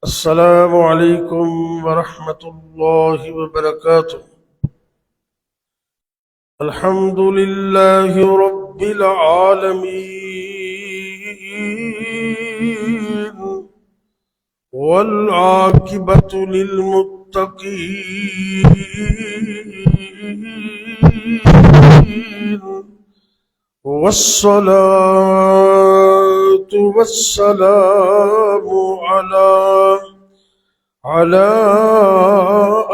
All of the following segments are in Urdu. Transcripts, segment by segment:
السلام عليكم ورحمة الله وبركاته. الحمد لله رب العالمين، والعاقبة للمتقين، والصلاة والسلام على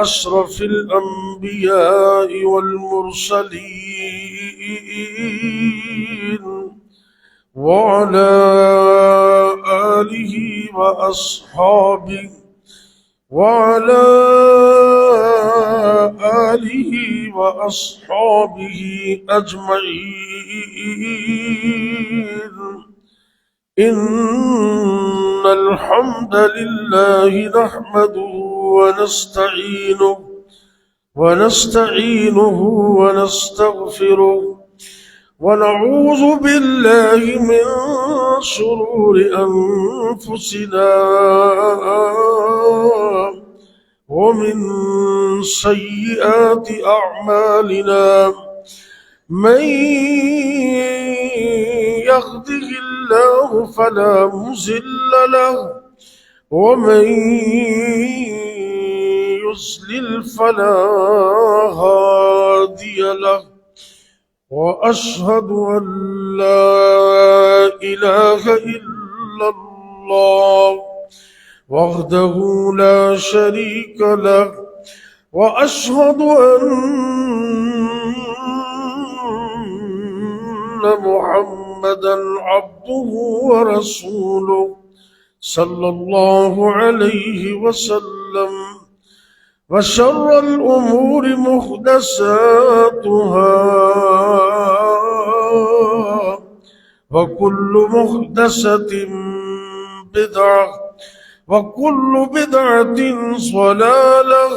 أشرف الأنبياء والمرسلين، وعلى آله وأصحابه وعلى آله وأصحابه أجمعين. إن الحمد لله نحمده ونستعينه ونستغفره، ونعوذ بالله من شرور أنفسنا ومن سيئات أعمالنا. من يهده الله فلا مضل له، ومن يضلل فلا هادي له. وأشهد أن لا إله إلا الله وحده لا شريك له، وأشهد أن محمدا عبده ورسوله صلى الله عليه وسلم. وشر الأمور محدثاتها، وكل محدثة بدعة، وكل بدعة ضلالة،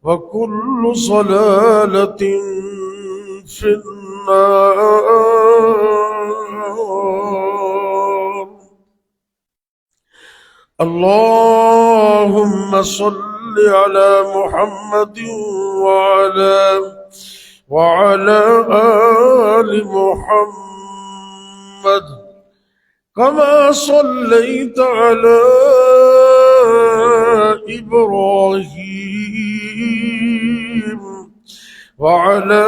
وكل ضلالة في النار. اللهم صل على محمد وعلى آل محمد، كما صليت على إبراهيم وعلى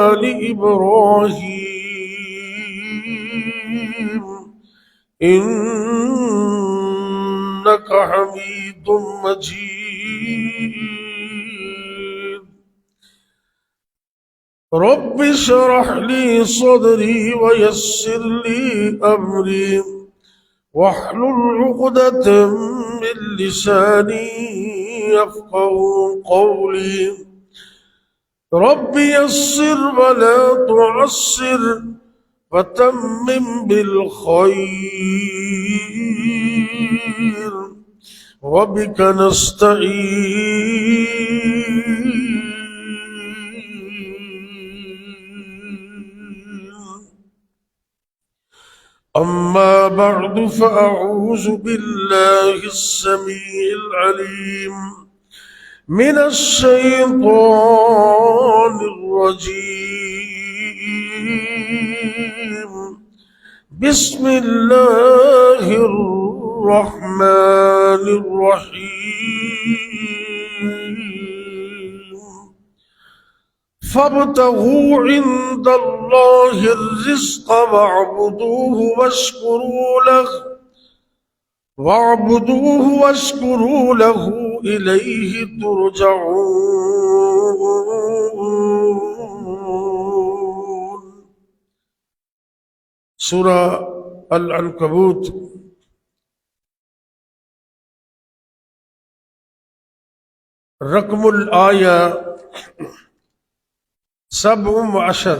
آل إبراهيم إنك حميد مجيد. رب اشرح لي صدري ويسر لي أمري، واحلل عقدة من لساني يفقهوا قولي. رب يسر ولا تعسر، وتمم بالخير، وبك نستعين. أما بعد، فأعوذ بالله السميع العليم من الشيطان الرجيم. بسم الله الرحمن الرحيم. فابتغوا عند الله الرزق واعبدوه واشكروا له إليه ترجعون. سورة العنكبوت رقم الآية 17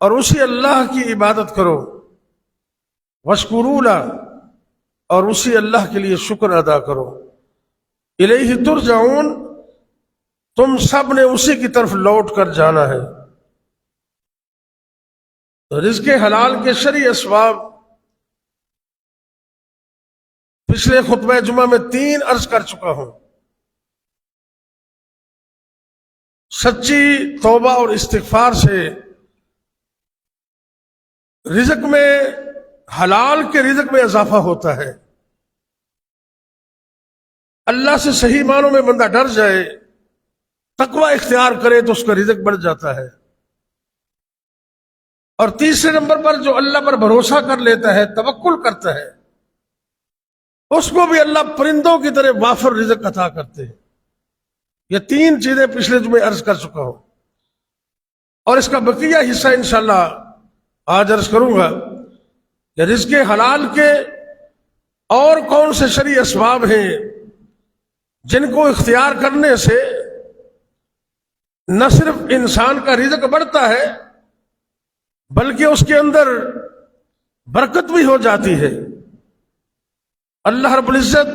اور اسی اللہ کی عبادت کرو، واشکروا لہ، اور اسی اللہ کے لیے شکر ادا کرو، الیہ ترجعون، تم سب نے اسی کی طرف لوٹ کر جانا ہے۔ رزق حلال کے شرعی اسباب پچھلے خطبہ جمعہ میں 3 عرض کر چکا ہوں۔ سچی توبہ اور استغفار سے رزق میں، حلال کے رزق میں اضافہ ہوتا ہے۔ اللہ سے صحیح معنوں میں بندہ ڈر جائے، تقوی اختیار کرے تو اس کا رزق بڑھ جاتا ہے۔ اور تیسرے نمبر پر جو اللہ پر بھروسہ کر لیتا ہے، توکل کرتا ہے، اس کو بھی اللہ پرندوں کی طرح وافر رزق عطا کرتے ہیں۔ یہ 3 چیزیں پچھلے جمعے عرض کر چکا ہوں، اور اس کا بقیہ حصہ انشاءاللہ آج عرض کروں گا کہ رزق حلال کے اور کون سے شرعی اسباب ہیں جن کو اختیار کرنے سے نہ صرف انسان کا رزق بڑھتا ہے بلکہ اس کے اندر برکت بھی ہو جاتی ہے۔ اللہ رب العزت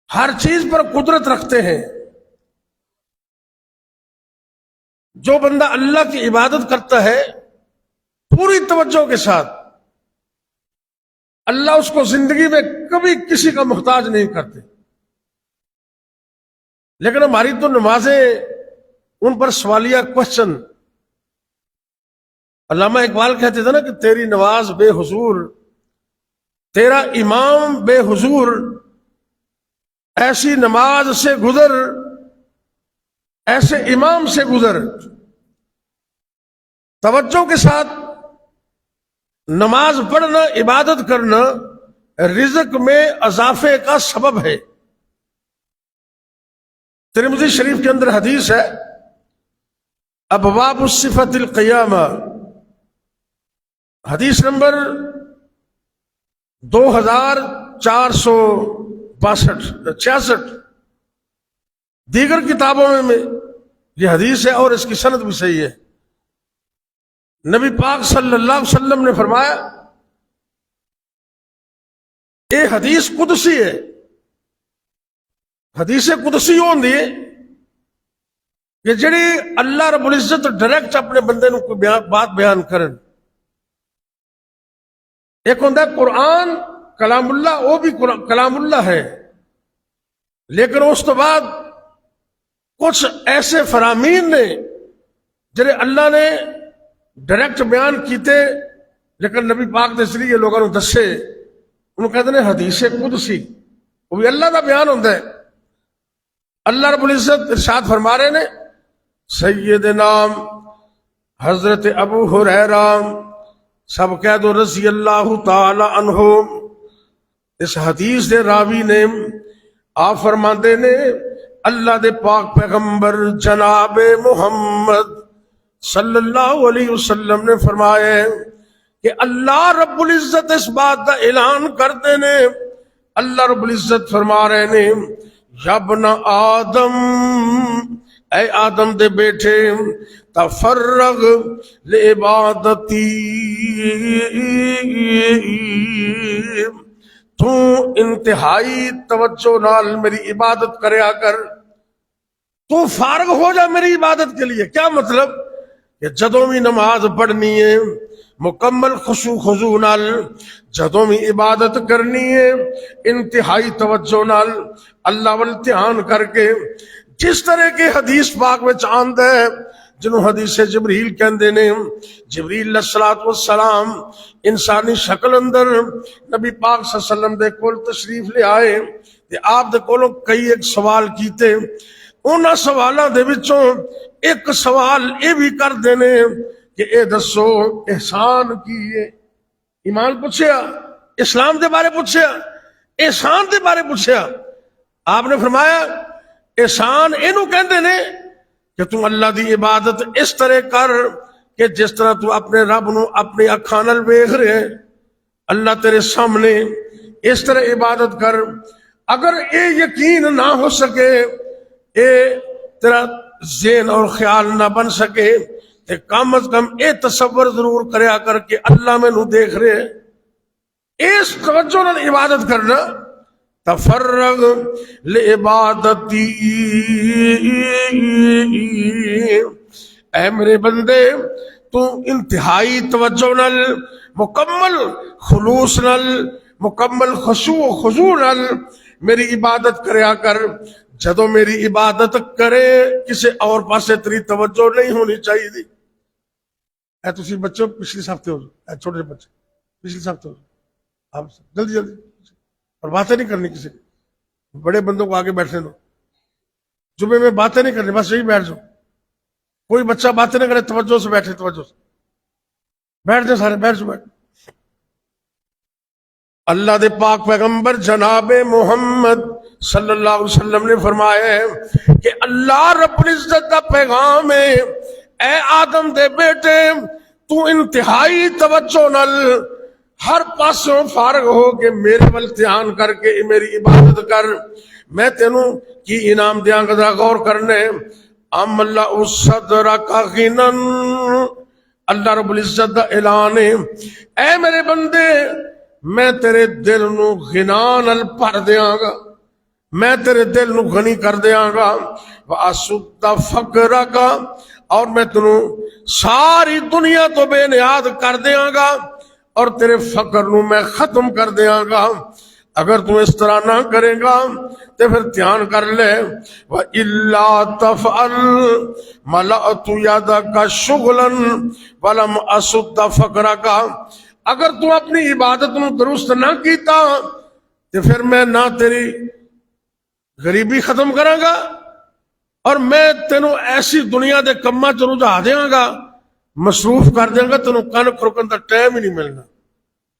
ہر چیز پر قدرت رکھتے ہیں۔ جو بندہ اللہ کی عبادت کرتا ہے پوری توجہ کے ساتھ، اللہ اس کو زندگی میں کبھی کسی کا محتاج نہیں کرتے۔ لیکن ہماری تو نمازیں، ان پر سوالیہ کوشچن۔ علامہ اقبال کہتے تھے نا کہ تیری نماز بے حضور، تیرا امام بے حضور، ایسی نماز سے گزر، ایسے امام سے گزر۔ توجہ کے ساتھ نماز پڑھنا، عبادت کرنا رزق میں اضافے کا سبب ہے۔ ترمذی شریف کے اندر حدیث ہے، ابواب الصفۃ القیامہ، حدیث نمبر 2466، دیگر کتابوں میں یہ حدیث ہے اور اس کی سند بھی صحیح ہے۔ نبی پاک صلی اللہ علیہ وسلم نے فرمایا، یہ حدیث قدسی ہے۔ حدیث قدسی ہوندی ہے کہ جڑی اللہ رب العزت ڈائریکٹ اپنے بندے نو کوئی بات بیان کرن۔ ایک ہوندا ہے قرآن کلام اللہ، وہ بھی کلام اللہ ہے، لیکن اس تو بعد کچھ ایسے فرامین نے جڑے اللہ نے ڈائریکٹ بیان کیتے لیکن نبی پاک دے ذریعے لوگوں نے دسے، انہوں کہتے ہیں حدیث قدسی، وہ بھی اللہ کا بیان ہوتا ہے۔ اللہ رب العزت ارشاد فرما رہے نے، سیدنا حضرت ابو ہریرہ سب کہہ دو رضی اللہ تعالی عنہ، اس حدیث دے راوی نے آپ فرماندے نے اللہ دے پاک پیغمبر جناب محمد صلی اللہ علیہ وسلم نے فرمایا کہ اللہ رب العزت اس بات کا اعلان کرتے نے، اللہ رب العزت فرما رہے نے، یا ابن آدم، اے آدم دے بیٹے، تفرغ لعبادتی، تو انتہائی توجہ نال میری عبادت کریا کر، تو فارغ ہو جا میری عبادت کے لیے۔ کیا مطلب کہ جدوں بھی نماز پڑھنی ہے مکمل خشوع خضوع نال، جدوں بھی عبادت کرنی ہے انتہائی توجہ نال، اللہ وال دھیان کر کے، جس طرح کے حدیث پاک میں آندا ہے جنہوں حدیث جبریل کہندے نے، جبریل علیہ الصلوۃ والسلام انسانی شکل اندر نبی پاک صلی اللہ علیہ وسلم دے کول تشریف لے آئے تے آپ دے کولوں کئی ایک سوال کیتے۔ انہاں سوالاں دے وچوں ایک سوال یہ بھی کر دینے کہ اے دسو احسان کی ہے۔ ایمان پوچھیا، اسلام دے بارے پوچھیا، احسان دے بارے پوچھیا۔ آپ نے فرمایا احسان اینو کہندے نے کہ تم اللہ دی عبادت اس طرح کر کہ جس طرح تو اپنے رب نو اپنی اکھاں نال ویکھ رہے ہیں، اللہ تیرے سامنے، اس طرح عبادت کر۔ اگر اے یقین نہ ہو سکے، اے تیرا ذہن اور خیال نہ بن سکے، تے کم از کم اے تصور ضرور کریا کر کے اللہ میں نو دیکھ رہے، اس توجہ نال عبادت کرنا۔ تفرغ لعبادتی، اے میرے بندے تو انتہائی توجہ نال، مکمل خلوص نال، مکمل خشوع و خضوع نال میری عبادت کریا کر۔ جدوں میری عبادت کرے کسی اور پاسے تیری توجہ نہیں ہونی چاہیے دی۔ اے تسی بچوں پچھلی صف تے ہو، اے چھوٹے بچے پچھلی صف تے ہو، آپ جلدی جلدی، اور باتیں نہیں کرنی کسی کو، بڑے بندوں کو آگے بیٹھنے دو، جمعے میں باتیں نہیں کرنی، بس یہی بیٹھ جاؤ، کوئی بچہ باتیں نہیں کرے، توجہ سے بیٹھے، توجہ سے بیٹھ جائیں سارے، بیٹھ جاؤ، بیٹھ۔ اللہ دے پاک پیغمبر جناب محمد صلی اللہ علیہ وسلم نے فرمایا ہے کہ اللہ رب العزت دا پیغام ہے، اے آدم دے بیٹے تو انتہائی توجہ نال ہر پاسوں فارغ ہو کے میرے ول دھیان کر کے میری عبادت کر، میں تینوں کی انعام دیاں گا، غور کرنے۔ ام اللہ صدرک غنا، اللہ رب العزت دا اعلان ہے، اے میرے بندے میں تیرے دل نو غنا نال بھر دیاں گا، میں تیرے دل نو غنی کر دیاں گا، واسد فقرک، اور میں تینوں ساری دنیا تو بے نیاز کر دیاں گا، اور تیرے فقر نو میں ختم کر دیاں گا۔ اگر تم اس طرح نہ کرے گا تو پھر دھیان کر لے، وَإِلَّا تَفْعَلْ مَلَأْتُ يَدَكَ شُغْلًا وَلَمْ أَسُدَّ فَقْرَكَ، اگر تم اپنی عبادت نو درست نہ کیتا تو پھر میں نہ تیری غریبی ختم کراں گا، اور میں تینوں ایسی دنیا دے کماں چ رجھا دیاں گا، مصروف کر دیاں گا، تینوں کن کھڑکن دا ٹائم ہی نہیں ملنا۔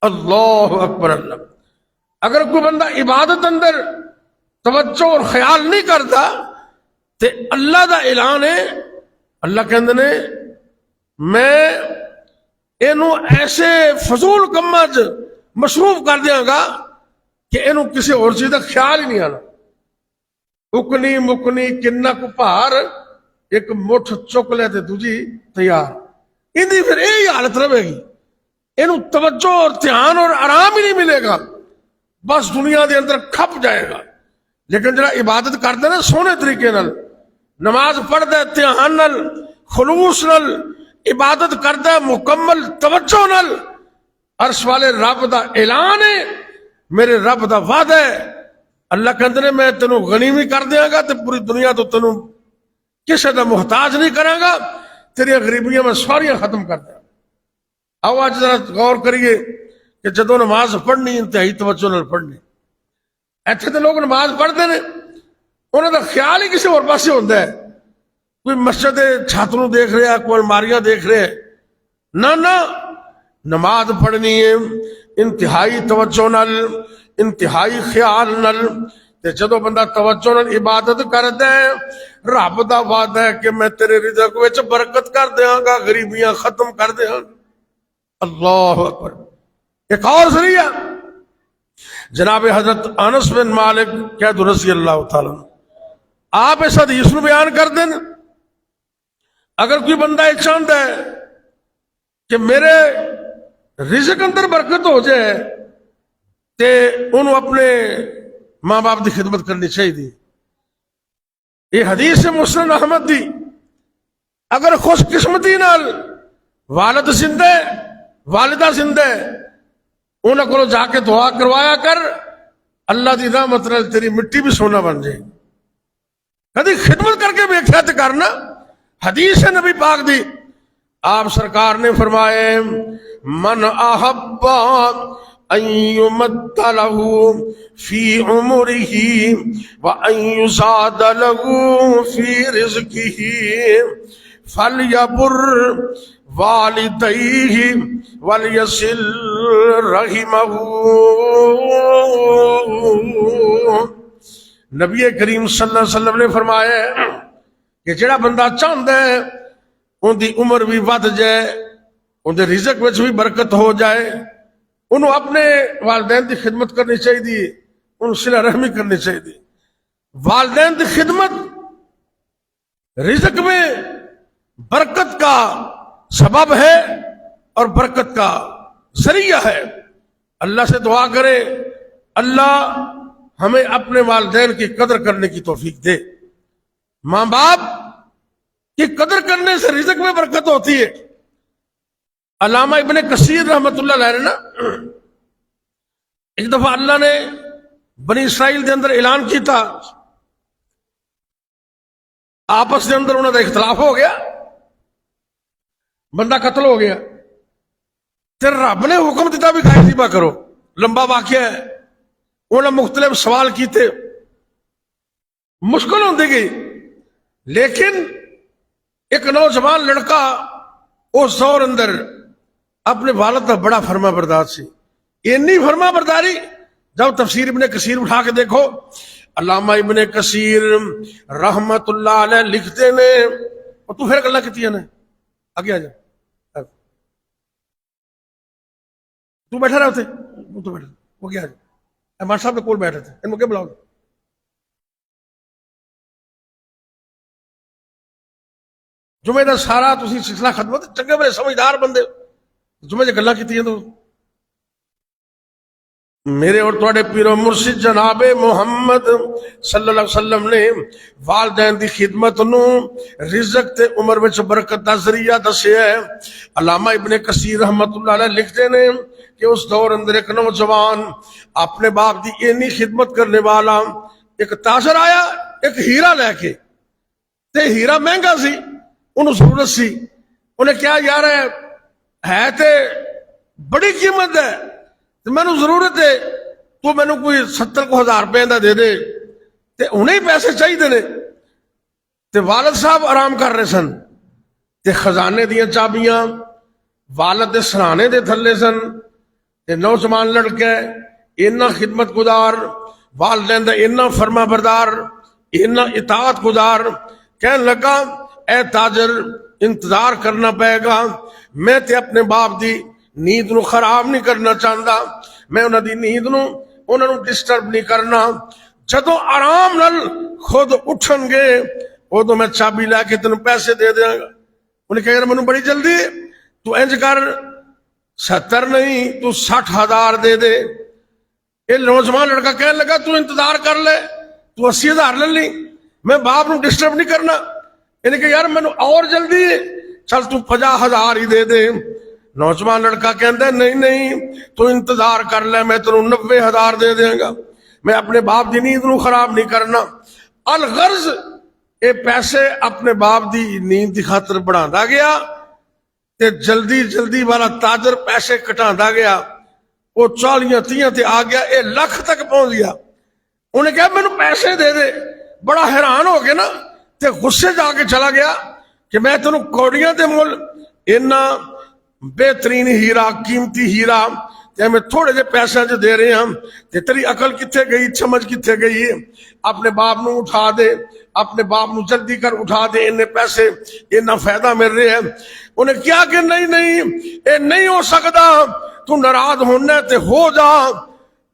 اللہ اکبر اللہ۔ اگر کوئی بندہ عبادت اندر توجہ اور خیال نہیں کرتا تو اللہ دا اعلان ہے، اللہ کہندے نے میں اینوں ایسے فضول کماں چ مصروف کر دیاں گا کہ اینوں کسی اور چیز دا خیال ہی نہیں آنا۔ اکنی مکنی کنہ کو پہار، ایک مٹھ چک لے تے دوجی تیار، اندی پھر یہی حالت رہے گی، اینوں توجہ اور دھیان اور آرام ہی نہیں ملے گا، بس دنیا دے اندر کھپ جائے گا۔ لیکن جڑا عبادت کرتے نا سونے طریقے نال، نماز پڑھتا ہے دھیان نال، خلوص نال عبادت کرتا ہے، مکمل توجہ نال، عرش والے رب دا اعلان ہے، میرے رب دا وعدہ ہے، اللہ کہندے نے میں تینوں غنی بھی کر دیاں گا تے پوری دنیا تو تینوں کسی دا محتاج نہیں کراں گا، تیری غریبیاں میں ساریاں ختم کر دیا۔ آؤ آج ذرا غور کریے کہ جدوں نماز پڑھنی انتہائی توجہ نال پڑھنی، ایتھے تے لوگ نماز پڑھتے ہیں انہوں دا خیال ہی کسی اور پاسے ہوندا ہے، کوئی مسجد چھت نو دیکھ رہا، کوئی الماریاں دیکھ رہے، نہ نماز پڑھنی ہے انتہائی توجہ نال، انتہائی خیال نال، تے جدوں بندہ توجہ نال عبادت کردا ہے، رب دا وعدہ ہے کہ میں تیرے رزق وچ برکت کر دیاں گا، غریبیاں ختم کر دیاں گا۔ اللہ اکبر۔ ایک اور ذریعہ جناب حضرت انس بن مالک کہہ دو رضی اللہ تعالی آپ اس حدیث نو بیان کر دیں، اگر کوئی بندہ یہ چاہتا ہے کہ میرے رزق اندر برکت ہو جائے تے انہوں اپنے ماں باپ دی خدمت کرنی چاہیے۔ یہ حدیث مسند احمد دی، اگر خوش قسمتی نال والد زندہ والدہ زندہ انہوں کو جا کے دعا کروایا کر، اللہ دی رحمت نال تیری مٹی بھی سونا بن جائے۔ کدی خدمت کر کے ویکھیا تے کرنا۔ حدیث ہے نبی پاک دی، آپ سرکار نے فرمائے من احب ان یمد له فی عمره وان یزاد له فی رزقه فلیبر والدیہ ولیصل رحمہ۔ نبی کریم صلی اللہ علیہ وسلم نے فرمایا کہ جڑا بندہ چاہتا ہے ان دی عمر بھی ود جائے، ان دے رزق وچ بھی برکت ہو جائے، انہوں اپنے والدین دی خدمت کرنی چاہیے، انہوں صلہ رحمی کرنی چاہیے۔ والدین دی خدمت رزق میں برکت کا سبب ہے اور برکت کا ذریعہ ہے. اللہ سے دعا کرے اللہ ہمیں اپنے والدین کی قدر کرنے کی توفیق دے. ماں باپ کی قدر کرنے سے رزق میں برکت ہوتی ہے. علامہ ابن کثیر رحمت اللہ علیہ نے نا ایک دفعہ اللہ نے بنی اسرائیل کے اندر اعلان کیا تھا, آپس کے اندر انہوں کا اختلاف ہو گیا, بندہ قتل ہو گیا, پھر رب نے حکم دیتا بھی گائے ذبح کرو. لمبا واقعہ ہے, انہوں نے مختلف سوال کیتے, مشکل ہوتی گئی. لیکن ایک نوجوان لڑکا اس دور اندر اپنے والد کا بڑا فرما بردار سی. اینی فرما برداری جب تفسیر ابن کثیر اٹھا کے دیکھو, علامہ ابن کثیر رحمت اللہ علیہ لکھتے نے, اور تو پھر گلا کی نے آگے آ جا, تو بیٹھا رہے ہوتے, تو بیٹھا وہ کیا احمد صاحب کے کول بیٹھے تھے, ان کو کیا بلاؤ. جمعے کا سارا تھی سلسلہ ختم ہوتا, چنگے بڑے سمجھدار بندے جمعے سے گلا کی تو میرے اور تھوڑے پیر و مرشد جناب محمد صلی اللہ علیہ وسلم نے والدین دی خدمت نو رزق تے عمر وچ برکت دا ذریعہ دسیا ہے. علامہ ابن کثیر رحمت اللہ علیہ لکھتے ہیں کہ اس دور اندر ایک نوجوان اپنے باپ دی اینی خدمت کرنے والا ایک تاجر آیا ایک ہیرا لے کے, تے ہیرا مہنگا سی, انہوں ضرورت سی. انہیں کیا یار ہے تے بڑی قیمت ہے, میں نے ضرورت ہے, تو میں نے کوئی 70,000 روپے دے دے. تے انہیں پیسے چاہیے نے. تے والد صاحب آرام کر رہے سن, تے خزانے دیا چابیاں والد دے سرانے دے تھلے سن. تے نوجوان لڑکے اینا خدمت گزار, والدین دا اینا فرما بردار, اینا اطاعت گزار, کہنے لگا اے تاجر انتظار کرنا پائے گا, میں تے اپنے باپ دی نیند نو خراب نہیں کرنا چاہتا, میں انہوں دی نیند نو انہوں نے ڈسٹرب نہیں کرنا. جدو آرام نال خود اٹھن گے ادو میں چابی لے کے تینوں پیسے دے دیا گا. انہیں کہا مجھے بڑی جلدی, تو انج کر 70 نہیں تو 60,000 دے دے. یہ نوجوان لڑکا کہنے لگا تو انتظار کر لے, تو 80,000 لے لی, میں باپ نو ڈسٹرب نہیں کرنا. انہیں کہا یار میں اور جلدی, چل تو 50,000 ہی دے دے. نوجوان لڑکا کہندا ہے نہیں نہیں تو انتظار کر لے, میں تینوں 90,000 دے دیں گا, میں اپنے باپ دی نیند نو خراب نہیں کرنا. الغرض اے پیسے اپنے باپ دی نیند دی خاطر بڑھاندا گیا, تے جلدی جلدی والا تاجر پیسے کٹاندا گیا, وہ 40-30 تے آ گیا, اے لکھ تک پہنچ گیا. انہیں کہا مینوں پیسے دے دے. بڑا حیران ہو گیا نا, تے غصے جا کے چلا گیا کہ میں تینوں کوڑیاں دے مول اینا بہترین ہیرا قیمتی ہیرا تے میں تھوڑے جے پیسے جو دے رہے ہیں, تے تیری عقل کتھے گئی, سمجھ کتھے گئی ہے. اپنے باپ نو اٹھا دے, اپنے باپ نو جلدی کر اٹھا دے, انہیں پیسے انہیں فائدہ مل رہے ہیں. انہیں کیا کہ نہیں نہیں اے نہیں ہو سکتا, تو ناراض ہونا تے ہو جا,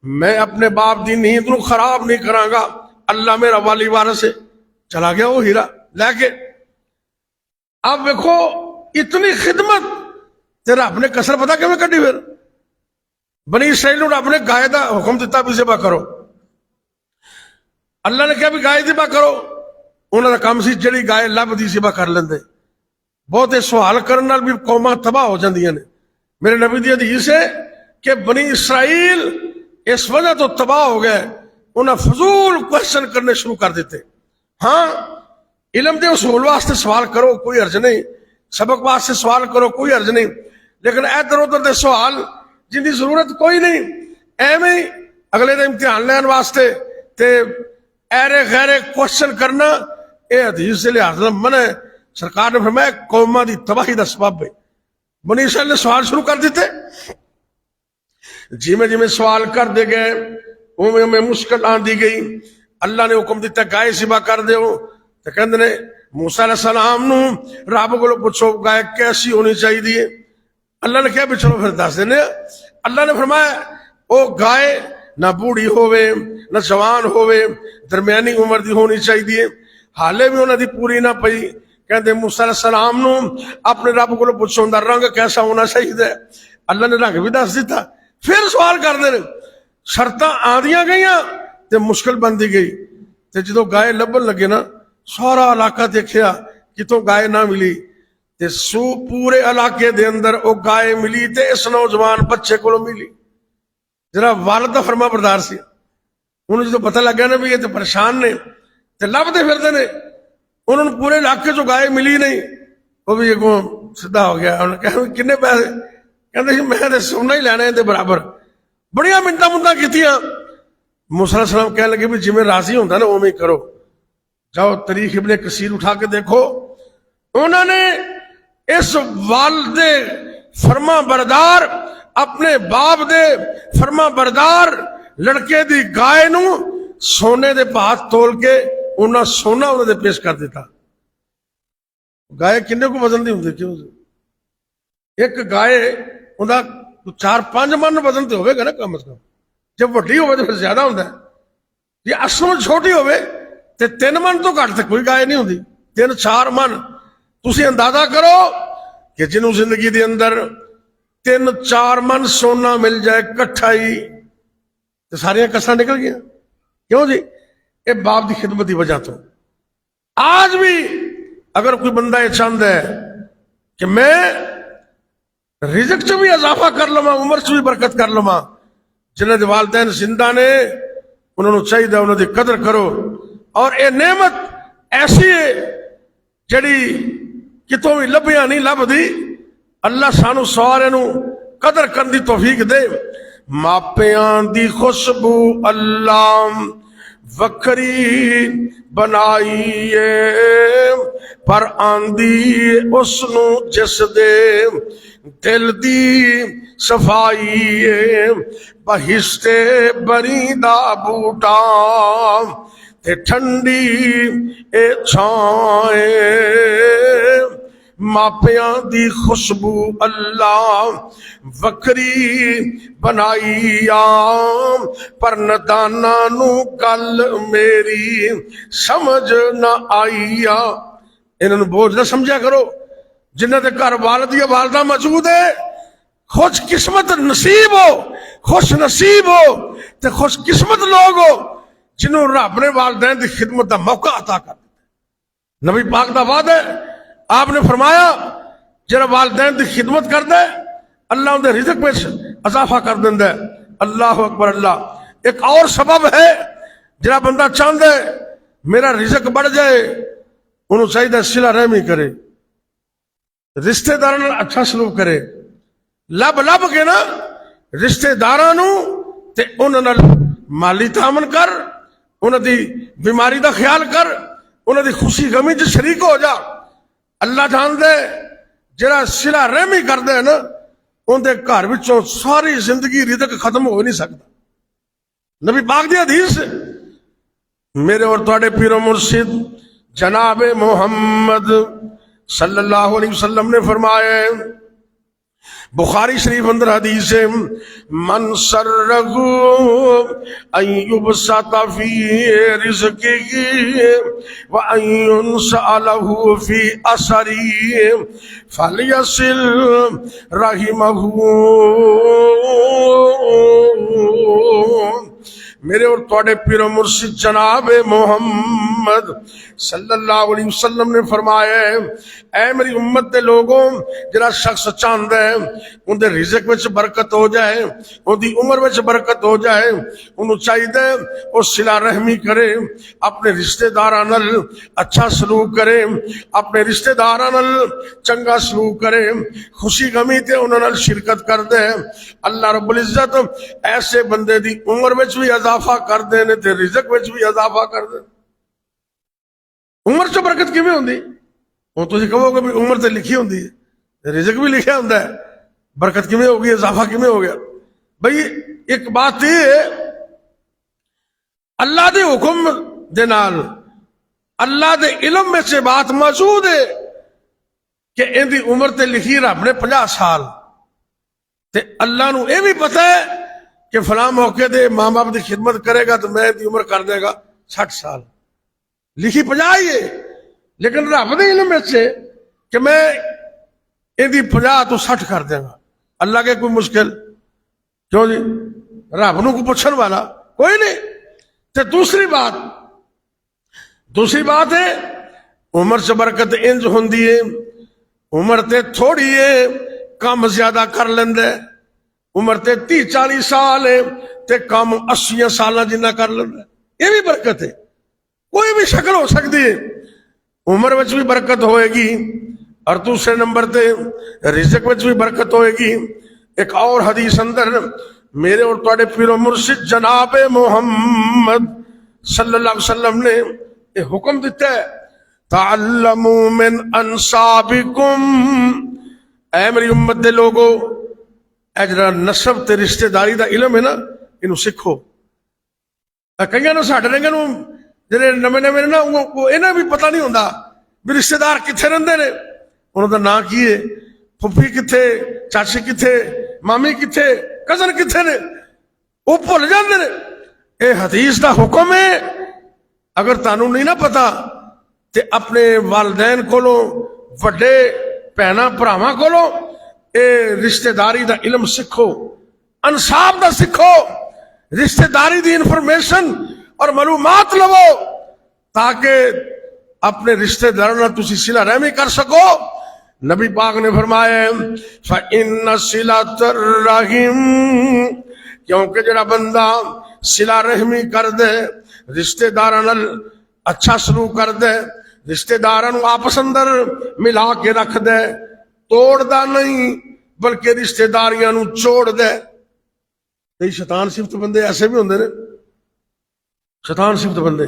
میں اپنے باپ دی نیند نو خراب نہیں کراں گا, اللہ میرا والی وارث ہے. چلا گیا وہ ہیرا لے کے. اب دیکھو اتنی خدمت تیرا اپنے کسر پتا کہ میں کٹی. پھر بنی اسرائیل نے اپنے گائے دا حکم دیتا بھی ذبح کرو. اللہ نے کہا بھی گائے ذبح کرو, انہوں نے کام سی جڑی گائے لب دی ذبح کر لیندے. بہت سوال کرنے بھی قوماں تباہ ہو جاندیاں نے. میرے نبی دی حدیث ہے کہ بنی اسرائیل اس وجہ تو تباہ ہو گئے, انہیں فضول کوشچن کرنے شروع کر دیتے. ہاں علم دے اصول واسطے سوال کرو کوئی حرج نہیں, سبق واسطے سوال کرو کوئی حرج نہیں, لیکن ادھر ادھر دے سوال جن کی ضرورت کوئی نہیں, ایویں اگلے دن امتحان لین واسطے تے ایرے غیرے کوشچن کرنا اے حدیث سے لحاظ من ہے. سرکار نے فرمایا قوماں دی تباہی دا سبب ہے. بنی اسرائیل نے سوال شروع کر دیتے, جی میں سوال کر دے گئے اویں میں مشکل آن دی گئی. اللہ نے حکم دیتا گائے ذبح کر دیو, تے کہندے نے موسیٰ علیہ السلام نو رب کو پوچھو گائے کیسی ہونی چاہیے. اللہ نے کہا بھی چلو پھر دس دینے. اللہ نے فرمایا او گائے نہ بوڑھی ہوئے نہ جوان ہوئے, درمیانی عمر دی ہونی چاہیے. حالے بھی انہوں دی پوری نہ پئی کہتے موسیٰ علیہ السلام نو اپنے رب کو پوچھو دا رنگ کیسا ہونا چاہیے، اللہ نے رنگ بھی دس دیتا. پھر سوال کرتے ہیں شرطاں آدیاں گئیاں تے مشکل بندی گئی، تے جدو گائے لبن لگے نا سارا علاقہ دیکھیا کتوں گائے نہ ملی، تے سو پورے علاقے دے اندر او گائے ملی تے اس نوجوان بچے کو ملی جرا والد دا فرما بردار سی. انہوں جدو پتہ لگا نا بھی یہ تے پریشان نے تے لبدے پھردے نے، انہوں نے پورے علاقے چ گائے ملی نہیں، وہ بھی اگوں سیدھا ہو گیا. انہوں نے کہا کنے پیسے، کہتے میں سونا ہی لینا ہے برابر. بڑیاں منتاں منتاں کیتیاں. موسیٰ علیہ السلام کہنے لگے بھی جی میں راضی ہوتا نا وہ میں کرو. جاؤ تاریخ ابن کثیر اٹھا کے دیکھو، انہوں نے اس والد فرما بردار اپنے باپ دے فرما بردار لڑکے دی گائے نو سونے دے پاس تول کے انہاں سونا انہوں نے پیش کر دیتا. گائے کنے کو وزن دی ہوندی کیوں؟ ایک گائے انہاں 4-5 من وزن تے ہوئے گا نا کم از کم. جب وڈی ہوئے تو پھر زیادہ ہوتا ہے. یہ اصل میں چھوٹی ہوئے تے 3 من تو گھٹ تے کوئی گائے نہیں ہوندی. 3-4 من تسی اندازہ کرو کہ جنہوں زندگی دے اندر 3-4 من سونا مل جائے کٹھا ہی تو ساریاں کساں نکل گیا. کیوں جی؟ یہ باپ دی خدمت دی وجہ تو. آج بھی اگر کوئی بندہ یہ چاہتا ہے کہ میں رزق چ بھی اضافہ کر لواں، عمر چ بھی برکت کر لواں، جنہاں دے والدین زندہ نے انہوں نے چاہیے انہوں دی قدر کرو. اور اے نعمت ایسی ہے جڑی کتوں بھی لبیاں نہیں لبدی. اللہ سانو سارے نو قدر کرن دی توفیق دے. ماپیاں دی خوشبو اللہ وکری بنائیے پر آندی اس نو جس دے دل دی صفائی بہشتے بری دا بوٹا تے ٹھنڈی اے چھائے. ماپیاں دی خوشبو اللہ وکری بنائی پر ندانا نو گل میری سمجھ نہ آئی. انہوں بوجھ نہ سمجھا کرو جنہ دے گھر والد یا والدہ موجود ہے. خوش قسمت نصیب ہو، خوش نصیب ہو تے خوش قسمت لوگ ہو جنہوں رب نے والدین دی خدمت دا موقع عطا کر دیا. نبی پاک دا وعدہ ہے، آپ نے فرمایا جرا والدین دی خدمت کر دے اللہ ان دے رزق میں اضافہ کر دیں دے. اللہ اکبر. اللہ ایک اور سبب ہے جرا بندہ چاہتا ہے میرا رزق بڑھ جائے، انہوں چاہیے صلہ رحمی کرے، رشتہ داراں اچھا سلوک کرے. لب کے نا رشتہ داراں تے انہاں نال مالی تعاون کر، انہاں دی بیماری دا خیال کر، انہاں دی خوشی غمی وچ شریک ہو جا. اللہ جان دے جڑا صلہ رحمی کر دے نا ان دے گھر وچوں ساری زندگی رزق ختم ہو نہیں سکتا. نبی پاک دی حدیث میرے اور تواڈے پیر و مرشد جناب محمد صلی اللہ علیہ وسلم نے فرمایا، بخاری شریف اندر حدیث ہے، من سرہ ان یبسط فی رزقہ وان ینسأ لہ فی اثرہ فلیصل رحمہ. میرے اور تواڈے پیر و مرشد جناب محمد صلی اللہ علیہ وسلم نے فرمایا ہے، اے میری امت دے لوگوں، جڑا شخص چاہتا ہے ان دے رزق وچ برکت ہو جائے، ان دی عمر وچ برکت ہو جائے، انہوں چاہیے وہ صلہ رحمی کرے، اپنے رشتہ داراں نال اچھا سلوک کرے، اپنے رشتہ داراں نال چنگا سلوک کرے، خوشی غمی تے انہاں نال شرکت کر دے. اللہ رب العزت ایسے بندے دی عمر وچ بھی اضافہ کر دے نے تے رزق وچ بھی اضافہ کر دے. عمر چ برکت کیویں ہوندی؟ وہ تسی کہو گے بھی عمر تے لکھی ہوندی ہے، رزق بھی لکھا ہوندا ہے، برکت کیویں ہوگی، اضافہ کیویں ہو گیا؟ بھئی ایک بات یہ ہے، اللہ دے حکم دے نال اللہ دے علم میں سے بات موجود ہے کہ ان دی عمر تے لکھی رب نے 50 سال تے اللہ نو یہ بھی پتہ ہے کہ فلاں موقع دے ماں باپ دی خدمت کرے گا تو میں دی عمر کر دے گا 60 سال. لکھی 50 ہی ہے لیکن رب دے علم وچ کہ میں یہ 50 تو 60 کر دیا گا، اللہ کے کوئی مشکل کیوں جی؟ رب نو کو پوچھن والا کوئی نہیں۔ تے دوسری بات ہے عمر سے برکت انج ہوندی ہے، عمر تے تھوڑی ہے کام زیادہ کر لیندے، عمر تے 30-40 سال ہے تے کام 80 سال جنہ کر لیندے، یہ بھی برکت ہے۔ کوئی بھی شکل ہو سکتی ہے، عمر وچ بھی برکت ہوئے گی، اور دوسرے نمبر تے رزق وچ بھی برکت ہوئے گی۔ ایک اور حدیث اندر میرے اور تواڈے پیر و مرشد جناب محمد صلی اللہ علیہ وسلم نے یہ حکم دیتا ہے، تعلموا من انصابکم، اے میری امت دے لوگو، اے جڑا نسب تے رشتہ داری دا علم ہے نا، انہوں سکھو۔ کئی نو ساڈے رنگے نو جڑے نویں نے نا انہاں بھی پتہ نہیں ہوندا بھی رشتہ دار کتھے رہندے نے، انہاں دا نام کی ہے، پھپھی کتھے، چاچی کتھے، مامی کتھے، کزن کتھے نے، وہ بھول جاندے نے۔ اے حدیث دا حکم ہے، اگر تانوں نہیں نہ پتا تے اپنے والدین کولوں، وڈے بھیناں بھراواں کولوں اے رشتہ داری دا علم سکھو، انصاب دا سکھو، رشتہ داری دی انفارمیشن اور معلومات لو، تاکہ اپنے رشتہ داروں نال تسی صلہ رحمی کر سکو۔ نبی پاک نے فرمایا فَإِنَّ صِلَةَ الرَّحِمِ، کیونکہ جڑا بندہ صلہ رحمی کر دے، رشتہ داراں نال اچھا سلوک کر دے، رشتہ داراں نو آپس اندر ملا کے رکھ دے، توڑ دا نہیں بلکہ رشتہ داریاں نو چھوڑ دے۔ کئی شیطان صفت بندے ایسے بھی ہوندے نے، شیطان صفت بندے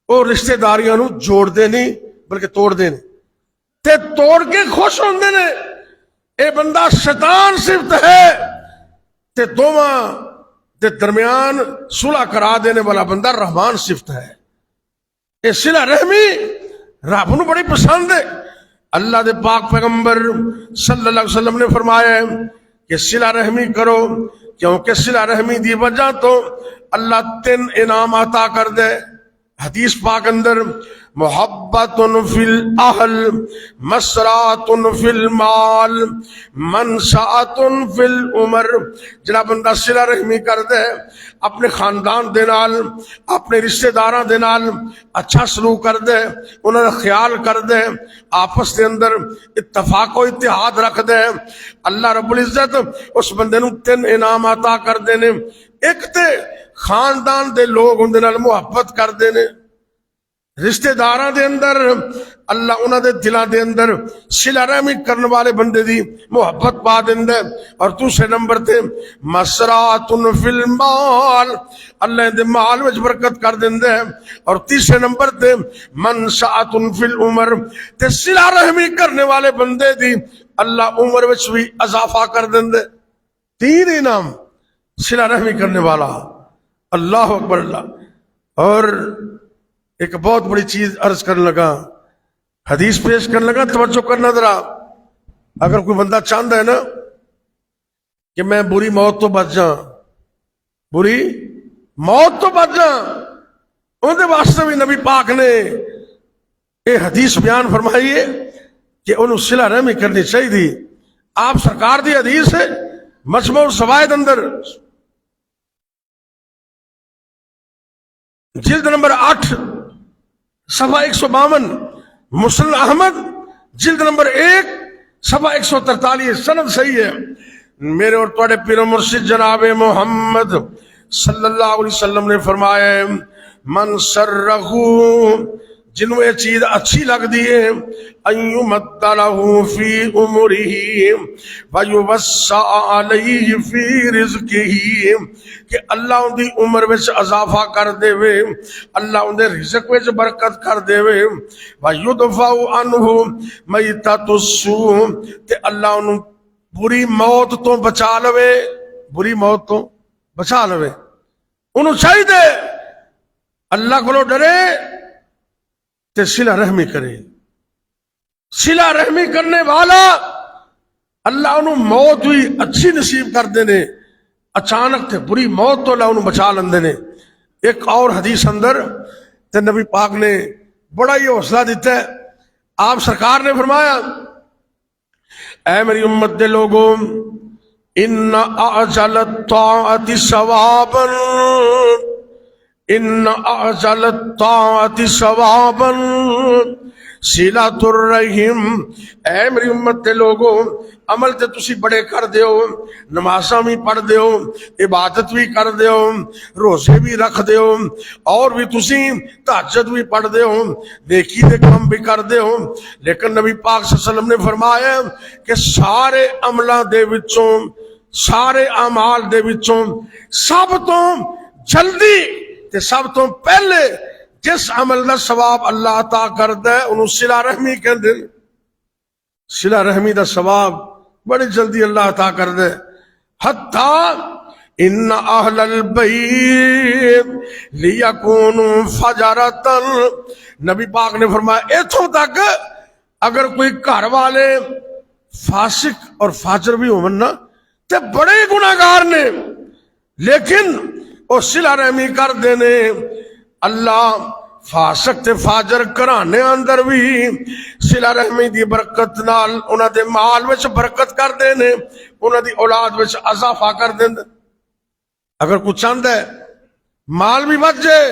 اور رشتہ داریاں نو جوڑ دے نہیں بلکہ توڑ دے نہیں، تے توڑ کے خوش ہوندے نے۔ اے بندہ شیطان صفت ہے، تے دوواں دے درمیان صلح کرا دینے والا بندہ رحمان صفت ہے۔ اے صلہ رحمی رب نو بڑی پسند ہے۔ اللہ دے پاک پیغمبر صلی اللہ علیہ وسلم نے فرمایا کہ صلہ رحمی کرو، کیونکہ صلہ رحمی دی وجہ تو اللہ 3 انعام عطا کر دے۔ حدیث پاک اندر محبت فی الاہل، مسرات فی المال، منشات فی العمر، جڑا بندہ صلہ رحمی کر دے، اپنے خاندان دے نال، اپنے رشتہ داراں دے نال اچھا سلوک کر دے، انہاں دا خیال کر دے، آپس دے اندر اتفاق و اتحاد رکھ دے، اللہ رب العزت اس بندے نو 3 انعام عطا کر دے نے۔ ایک تے خاندان دے لوگ اندے نال محبت کر دے نے، رشتہ داراں دے اندر اللہ انہاں دے دلاں دے اندر صلہ رحمی کرنے والے بندے دی محبت پا دیندا، اور دوسرے نمبر تے مسرات فی المال، اللہ دے مال وچ برکت کر دیندا ہے، اور تیسرے نمبر تے منشات فی العمر، تے صلہ رحمی کرنے والے بندے دی اللہ عمر وچ بھی اضافہ کر دیندا۔ 3 انعام صلہ رحمی کرنے والا، اللہ اکبر اللہ۔ اور ایک بہت بڑی چیز عرض کرنے لگا، حدیث پیش کرنے لگا، توجہ کرنا ذرا۔ اگر کوئی بندہ چاہتا ہے نا کہ میں بری موت تو بچ جاؤں، بری موت تو بچ جاؤں، ان دے واسطے بھی نبی پاک نے یہ حدیث بیان فرمائی ہے کہ انہوں صلہ رحمی کرنی چاہیے تھی۔ آپ سرکار دی حدیث ہے مجموع الزوائد اندر جلد نمبر 8 صفحہ 152، مسند احمد جلد نمبر 1 صفحہ 143، سند صحیح ہے۔ میرے اور تواڈے پیر و مرشد جناب محمد صلی اللہ علیہ وسلم نے فرمایا ہے من سرہ، جنہوں یہ چیز اچھی لگ دی ہے، ایمد لہ فی عمرہ ویوسع علیہ فی رزقہ، کہ اللہ ان دی عمر وچ اضافہ کر دے وے، اللہ ان دے رزق وچ برکت کر دے وے، ویدفع عنہ میتۃ السوء، تے اللہ انہوں بری موت تو بچا لوے، بری موت تو بچا لوے۔ انہوں چاہیے اللہ کو ڈرے تے صلہ رحمی کرے۔ صلہ رحمی کرنے والا اللہ انہوں موت ہوئی اچھی نصیب کر دینے، اچانک تے بری موت تو اللہ انہوں بچا لندے نے۔ ایک اور حدیث اندر تے نبی پاک نے بڑا یہ حوصلہ دیتا ہے. آپ سرکار نے فرمایا اے میری امت دے لوگوں ان اعجل الطاعت ثوابا ان اعجل الطاعت ثوابا صلۃ الرحم. اے میری امت دے لوگوں عمل تے تسی بڑے کر دیو, نمازاں بھی پڑھ دیو, عبادت بھی کر دیو, روزے بھی رکھ دیو, اور بھی تسی تہجد بھی پڑھ دیو, نیکی دے کام بھی کر دیو, لیکن نبی پاک صلی اللہ علیہ وسلم نے فرمایا کہ سارے عملاں دے وچوں, سارے اعمال دے وچوں سب تو جلدی تے سب تو پہلے جس عمل دا ثواب اللہ عطا کردا ہے انہوں صلہ رحمی کہندے نے. صلہ رحمی دا ثواب بڑی جلدی اللہ عطا کردا ہے. حتی ان اہل البیت لیکونوا فجرۃ, نبی پاک نے فرمایا ایتھوں تک اگر کوئی گھر والے فاسق اور فاجر بھی ہون نا تے بڑے گناہگار نے, لیکن وہ صلہ رحمی کر دینے. اللہ فاسق تے فاجر گھرانے اندر بھی صلہ رحمی دی برکت نال انہاں دے مال وچ برکت کر دینے, انہاں دی اولاد وچ اضافہ کر دیندے. اگر کچھ چاہندا ہے مال بھی بچ جائے,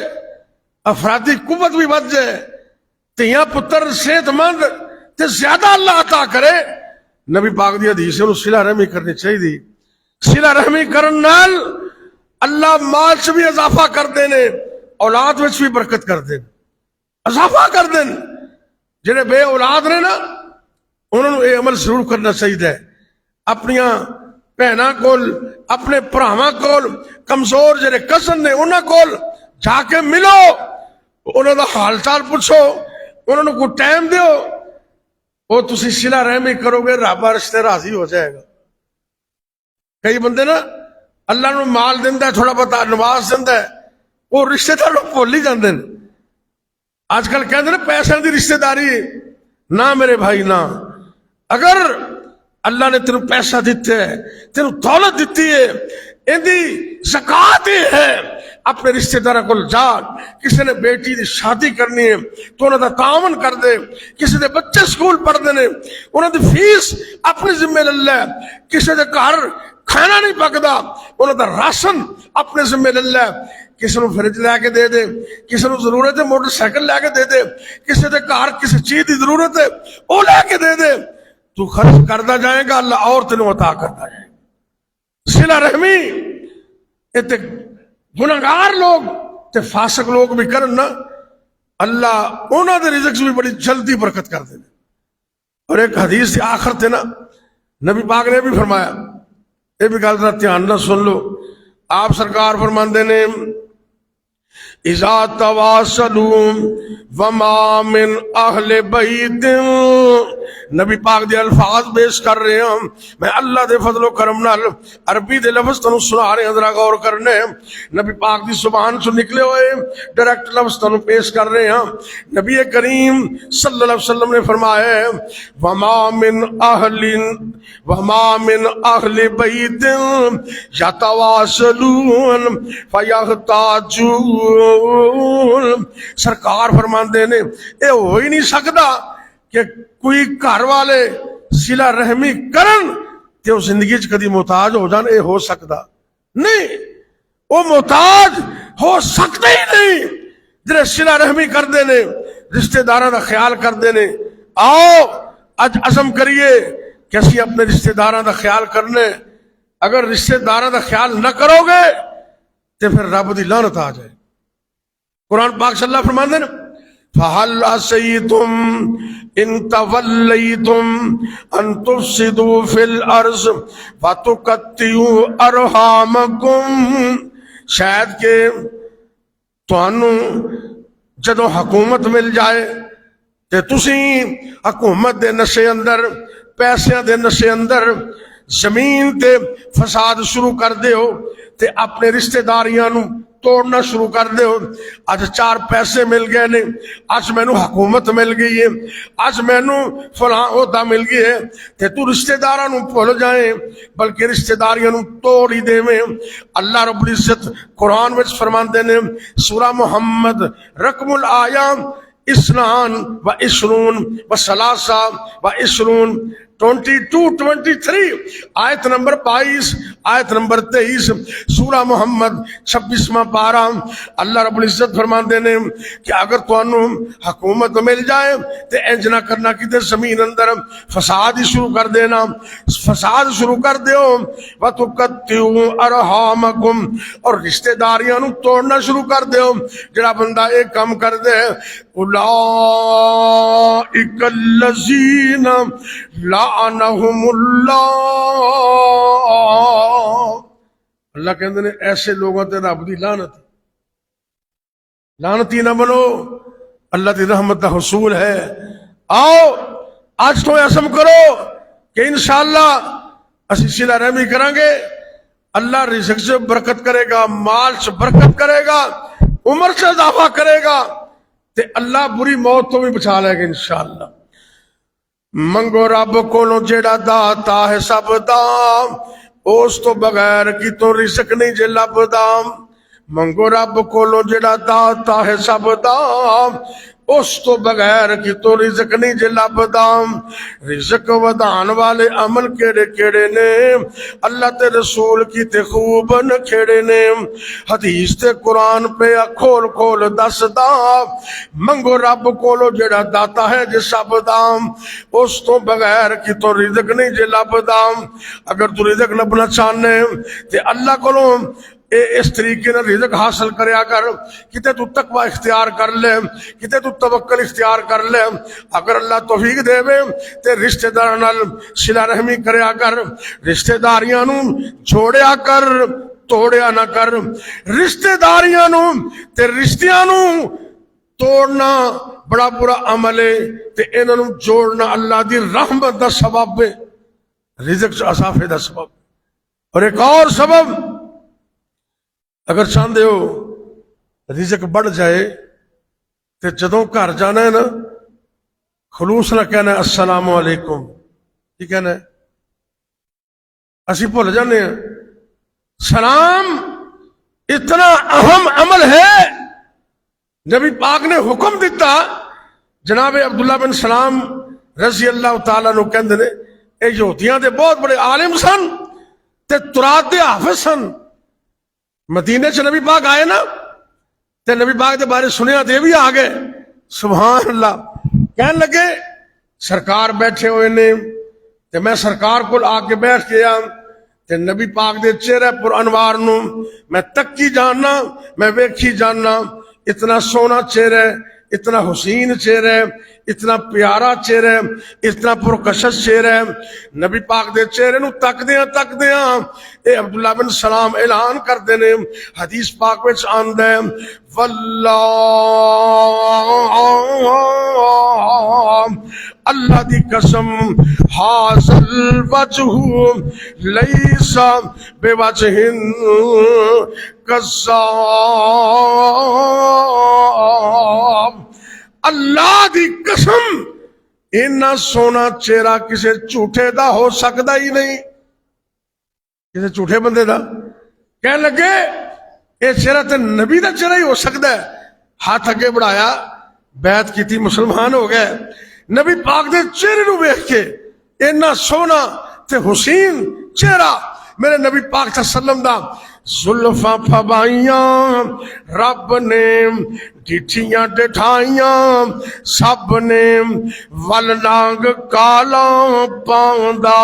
افرادی قوت بھی بچ جائے, تیاں پتر صحت مند تے زیادہ اللہ عطا کرے, نبی پاک دی حدیث ہے صلہ رحمی کرنی چاہیے. صلہ رحمی کرن نال اللہ مال سے بھی اضافہ کر دینے, اولاد وچ بھی برکت کر دین, اضافہ کر دین. جڑے بے اولاد نے نا انہوں نے یہ عمل ضرور کرنا چاہیے. اپنیاں بہناں کول, اپنے بھراواں کول, کمزور جڑے کزن نے انہاں کول جا کے ملو, انہاں دا حال چال پوچھو, انہوں نے کو ٹائم دیو, وہ تسی صلہ رحمی کرو گے رب رشتے راضی ہو جائے گا. کئی بندے نا اللہ نو مال دیندا ہے, تھوڑا بہت نواز دیندا ہے, وہ رشتے دار بھول ہی جاندے نے. آج کل کہندے نے پیسے دی رشتے داری نہ میرے بھائی نہ. اگر اللہ نے تینوں پیسہ دیتے ہے, تینوں دولت دیتی ہے, اندی زکات ہے, اپنے رشتے دار کو جا, کسی نے بیٹی دی شادی کرنی ہے تو انہوں دا تعاون کر دے, کسی دے بچے سکول پڑھ دینے انہوں دی فیس اپنے ذمہ لے لے, کسی دے گھر کھانا نہیں پکدا انہوں دا راشن اپنے ذمہ لے لے, کسی نے فریج لے کے دے دے, کسی نے ضرورت ہے موٹر سائیکل لے کے دے دے, کسی دے گھر کسی چیز دی ضرورت ہے وہ لے کے دے دے. تو خرچ کرتا جائے گا اللہ اور تینوں عطا کرتا جائے گا. صلہ رحمی تے گناہگار لوگ تے فاسق لوگ بھی کرن نا, اللہ انہاں دے رزق بھی بڑی جلدی برکت کر دے. اور ایک حدیث آخر تے نا نبی پاک نے بھی فرمایا, یہ بھی گل ذرا دھیان نہ سن لو. آپ سرکار فرماندے نے اذا تواصلوا وما من اہل بیت, نبی پاک دے الفاظ پیش کر رہے ہیں, میں اللہ دے فضل و کرم نال عربی دے لفظ تنوں سنا رہے ہیں, ذرا غور کرنے. نبی پاک دی زبان سے نکلے ہوئے ڈائریکٹ لفظ تنوں پیش کر رہے ہیں. نبی کریم صلی اللہ علیہ وسلم نے فرمایا وما من اہل بیت یتواصلون فیحتاجون. سرکار فرماندے نے اے ہو ہی نہیں سکتا کہ کوئی گھر والے صلہ رحمی کرن تے وہ زندگی چ کدی محتاج ہو جان, اے ہو سکتا نہیں. وہ محتاج ہو سکتے ہی نہیں جڑے صلہ رحمی کردے نے, رشتہ داراں دا خیال کردے نے. آؤ اج عزم کریے کہ اسی اپنے رشتہ داراں دا خیال کرنے. اگر رشتہ داراں دا خیال نہ کرو گے تے پھر رب دی لعنت آ جائے. قرآن پاک صلی اللہ فرماندے نے فَهَلْ عَصَيْتُمْ إِن تَوَلَّيْتُمْ أَن تُفْسِدُوا فِي الْأَرْضِ وَتُقَطِّعُوا أَرْحَامَكُمْ. شاید کہ تانوں جدوں حکومت مل جائے تے تسی حکومت دے نشے اندر, پیسے دے نشے اندر زمین تے فساد شروع کر دیو تے اپنے رشتہ داریاں نو توڑنا شروع کر دے. اج 4 پیسے مل گئے نے, اج مینوں حکومت مل گئی ہے, اج مینوں فلاں عہدہ مل گئی ہے, تے تو رشتہ داراں نوں بھول جائیں بلکہ رشتہ داریاں نوں توڑ ہی دیویں. اللہ رب العزت قرآن وچ فرماندے نے سورہ محمد رقم الآیہ اسنان و اشرون و سلاسہ و اشرون 22-23 آیت نمبر 22 آیت نمبر 23 سورہ محمد 26واں پارہ. اللہ رب العزت فرماندے نے کہ اگر تانوں حکومت مل جائے تے انج نہ کرنا کہ زمین اندر فساد ہی شروع کر دینا، فساد شروع کر دیو. وَتُقَطِّعُوا أَرْحَامَكُمْ اور رشتہ داریاں نو توڑنا شروع کر دیو. جڑا بندہ ایک کام کر دے اولئک الذین لعنہم اللہ، اللہ کہندے نے ایسے لوگوں تے رب دی لعنت، لعنتی نہ بنو، اللہ دی رحمت دا حصول ہے. آؤ آج تو عزم کرو کہ انشاءاللہ اسی صلہ رحمی کریں گے، اللہ رزق سے برکت کرے گا، مال سے برکت کرے گا، عمر سے اضافہ کرے گا تے اللہ بری موت تو بھی بچا لے گا انشاءاللہ. منگو رب کولو جیڑا داتا ہے سب دا، اس تو بغیر کی تو رزق نہیں جے لبدا. منگو رب کولو جیڑا داتا ہے سب دا، اس تو بغیر کی تو رزق نہیں جے لبدا. رزق ودان والے عمل کیڑے کیڑے نے، اللہ تے رسول کی تے خوب نکھیڑے نے. حدیث تے قرآن پہ کھول کھول دسدا. منگو رب کولو جڑا داتا ہے جے سب دا، اس تو بغیر کی تو رزق نہیں جے لبدا. اگر تو رزق لبنا چاہنے تے اللہ کولو اس طریقے نہ رزق حاصل کریا کر، کتے تو تقوی اختیار کر لے، کتے تو توکل اختیار کر لے. اگر اللہ توفیق دے وے تے رشتہ داراں نال صلہ رحمی کریا کر، رشتہ داریاں نو جوڑیا کر، توڑیا نہ کر. رشتہ داریاں نو تے رشتیاں نو توڑنا بڑا برا عمل ہے تے انہاں نو جوڑنا اللہ دی رحمت دا سبب ہے، رزق اضافے دا سبب. اور ایک اور سبب، اگر چاہتے ہو رزق بڑھ جائے تو جدوں گھر جانا ہے نا، خلوص نہ کہنا ہے السلام علیکم، کی کہنا ہے؟ اسی بھول جانے ہیں. سلام اتنا اہم عمل ہے، نبی پاک نے حکم دیتا. جناب عبداللہ بن سلام رضی اللہ تعالیٰ نو کہندے نے اے یہودیاں دے بہت بڑے عالم سن تے ترات دے حافظ سن. مدینے سے نبی پاک آئے نا تے نبی پاک دے بارے سنیا تے بھی آ گئے. سبحان اللہ. کہنے لگے سرکار بیٹھے ہوئے نے تے میں سرکار کو آ کے بیٹھ گیا تے نبی پاک دے چہرے پر انوار نو میں تکی جاننا، میں ویکھی جاننا. اتنا سونا چہرہ، اتنا حسین چہرہ، اتنا پیارا چہرہ، اتنا پرکشش چہرہ. نبی پاک دے چہرے نو تک دیاں اے عبداللہ بن سلام اعلان کر دینے. حدیث پاک وچ آندا ہے واللہ اللہ دی قسم حاصل وجہ لیس بے وجہ کذاب. اللہ دی قسم اتنا سونا چہرہ کسی جھوٹے دا ہو سکتا ہی نہیں، کسی جھوٹے بندے دا. کہنے لگے یہ چہرہ تے نبی دا چہرہ ہی ہو سکتا ہے. ہاتھ اگے بڑھایا، بیعت کی تھی، مسلمان ہو گئے. نبی پاک دے چہرے نو دیکھ کے اتنا سونا تے حسین چہرہ میرے نبی پاک صلی اللہ علیہ وسلم دا. زلفاں پھبائیاں رب نے ڈٹھیاں ڈٹھائیاں سب نے، ول نانگ کالا پاوندا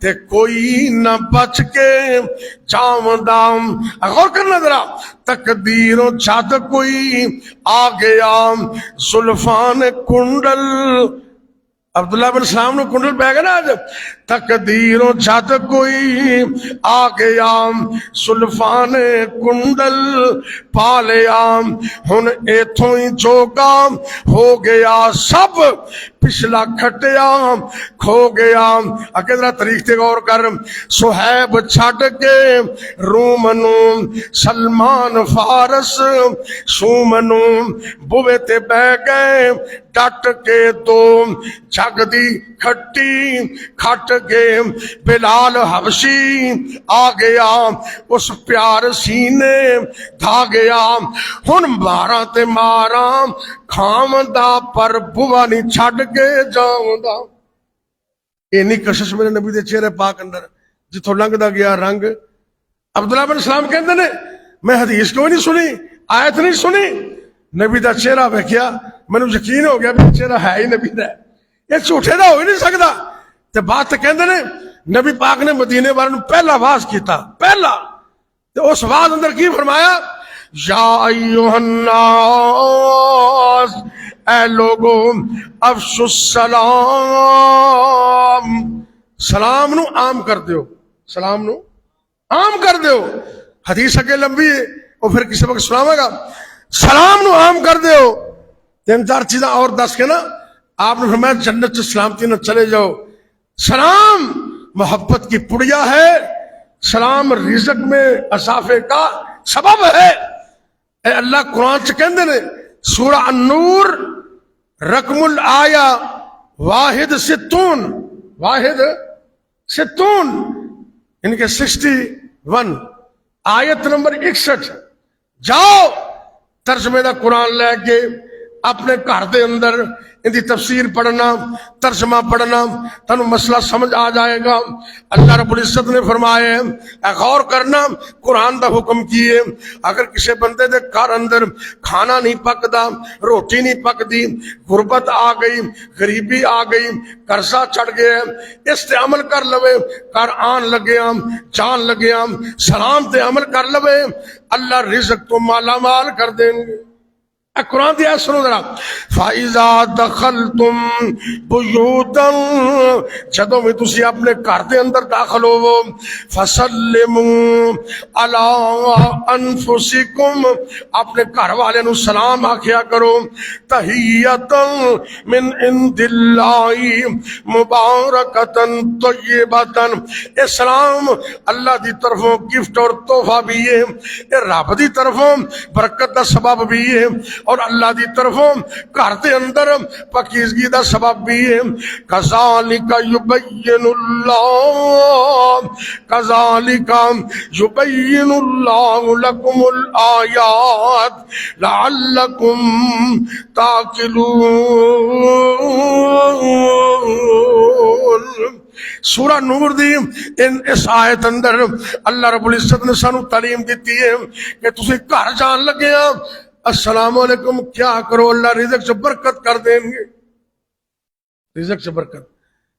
تے کوئی نہ بچ کے جاوندا. غور کرنا ذرا، تقدیروں چھت کوئی آ گیا، زلفان کنڈل. عبداللہ بن سلام نو کنڈل پہ گیا نا آج. تقدیروں چھت کوئی آ گیا، زلفان کنڈل پا لیا. ہن ایتھوں ہی جوگا ہو گیا، سب پچھلا کھٹیا کھو گیا. اگے ذرا تاریخ تے غور کر. صہیب چھڈ کے روم نو، سلمان فارس شوم نو، بوے تے بہ گئے ڈٹ کے دو. جگ دی کھٹی کھٹ کے بلال حبشی آ گیا، اس پیار سینے دھا گیا، ہن مارا تے مارا کھاوندا پر بوا نہیں چھڈ کے جاوندا۔ اینی کشش میرے نبی دے چہرے پاک اندر جتوں لنگدا گیا رنگ۔ عبداللہ بن سلام کہندے نے میں حدیث کوئی نہیں سنی، آیت نہیں سنی، نبی دا چہرہ ویکھیا مینوں یقین ہو گیا بھی چہرہ ہے ہی نبی دا، یہ جھوٹے دا ہو ہی نہیں سکدا۔ تے بات کہندے نے نبی پاک نے مدینے والوں نے پہلا واز کیتا، پہلا تے اس واز اندر کی فرمایا، یا ایھا الناس، اے لوگو افشوا السلام، سلام نو عام کر دیو، سلام نو عام کر دیو۔ حدیث اگے لمبی ہے اور پھر کسی وقت سناواں گا، سلام نو عام کر دیو۔ تین چار چیزاں اور دس کے نا آپ نے فرمایا جنت سے سلامتی نہ چلے جاؤ۔ سلام محبت کی پڑیا ہے، سلام رزق میں اضافے کا سبب ہے۔ اے اللہ قرآن چ کہندے نے سورہ النور رقم الآیا واحد ستون، واحد ستون ان کے 61 آیت نمبر 61، جاؤ ترجمے دا قرآن لے کے اپنے گھر دے اندر ان دی تفسیر پڑھنا، ترجمہ پڑھنا، تنو مسئلہ سمجھ آ جائے گا۔ اللہ رب العزت نے فرمایا اے غور کرنا قرآن دا حکم کیے، اگر کسی بندے دے گھر اندر کھانا نہیں پکدا، روٹی نہیں پکدی، غربت آ گئی، غریبی آ گئی، قرضہ چڑھ گیا، اس تے عمل کر لوے، کر آن لگیا، جان لگیا، سلام تے عمل کر لوے، اللہ رزق تو مالا مال کر دیں گے۔ قرآن دی آیت سنو ذرا، فَإِذَا دَخَلْتُمْ بُيُوتًا، جدوں میں تسی اپنے گھر دے اندر داخل ہوو، فَسَلِّمُوا عَلَىٰ أَنفُسِكُمْ، اپنے گھر والے نو سلام آکھیا کرو، تَحِيَّةً مِّنْ عِندِ اللَّهِ مُبَارَكَةً طَيِّبَةً، اے سلام اللہ دی طرفوں گفٹ اور تحفہ بھی ہے، اے رب دی طرفوں برکت دا سبب بھی ہے، اور اللہ دی طرفوں گھر دے اندر پاکیزگی دا سبب بھی ہے۔ کذالک یبین اللہ، کذالک یبین اللہ لکم الآیات لعلکم تعقلون۔ سورہ نور دی اس آیت اندر اللہ رب العزت نے سانو تعلیم دیتی ہے کہ تسی گھر جان لگے ہیں السلام علیکم کیا کرو، اللہ رزق سے برکت کر دیں گے، رزق سے برکت۔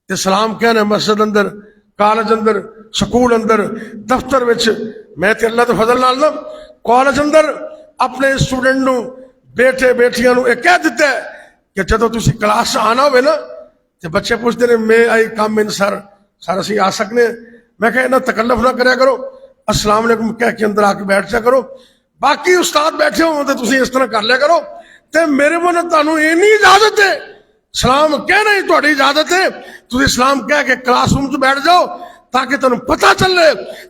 تے سلام کہنا مسجد اندر، کالج اندر، سکول اندر، دفتر وچ، میں تے اللہ دے فضل نال نا کالج اندر اپنے اسٹوڈنٹ نو، بیٹے بیٹیاں نو یہ کہہ دیتا ہے کہ جدو تسی کلاس آنا ہوئے نا تے بچے پوچھتے ہیں میں آئی کام ان سر اسی آ سکنے، میں کہا نا تکلف نہ کریا کرو، السلام علیکم کہہ کے اندر آ کے بیٹھ جا کرو، باقی استاد بیٹھے ہو تو تسی اس طرح کر لیا کرو۔ تے میرے من تانوں اینی اجازت ہے، سلام کہنا ہی تہاڈی اجازت ہے، تسی سلام کہہ کے کلاس روم چ بیٹھ جاؤ تاکہ تانوں پتہ چلے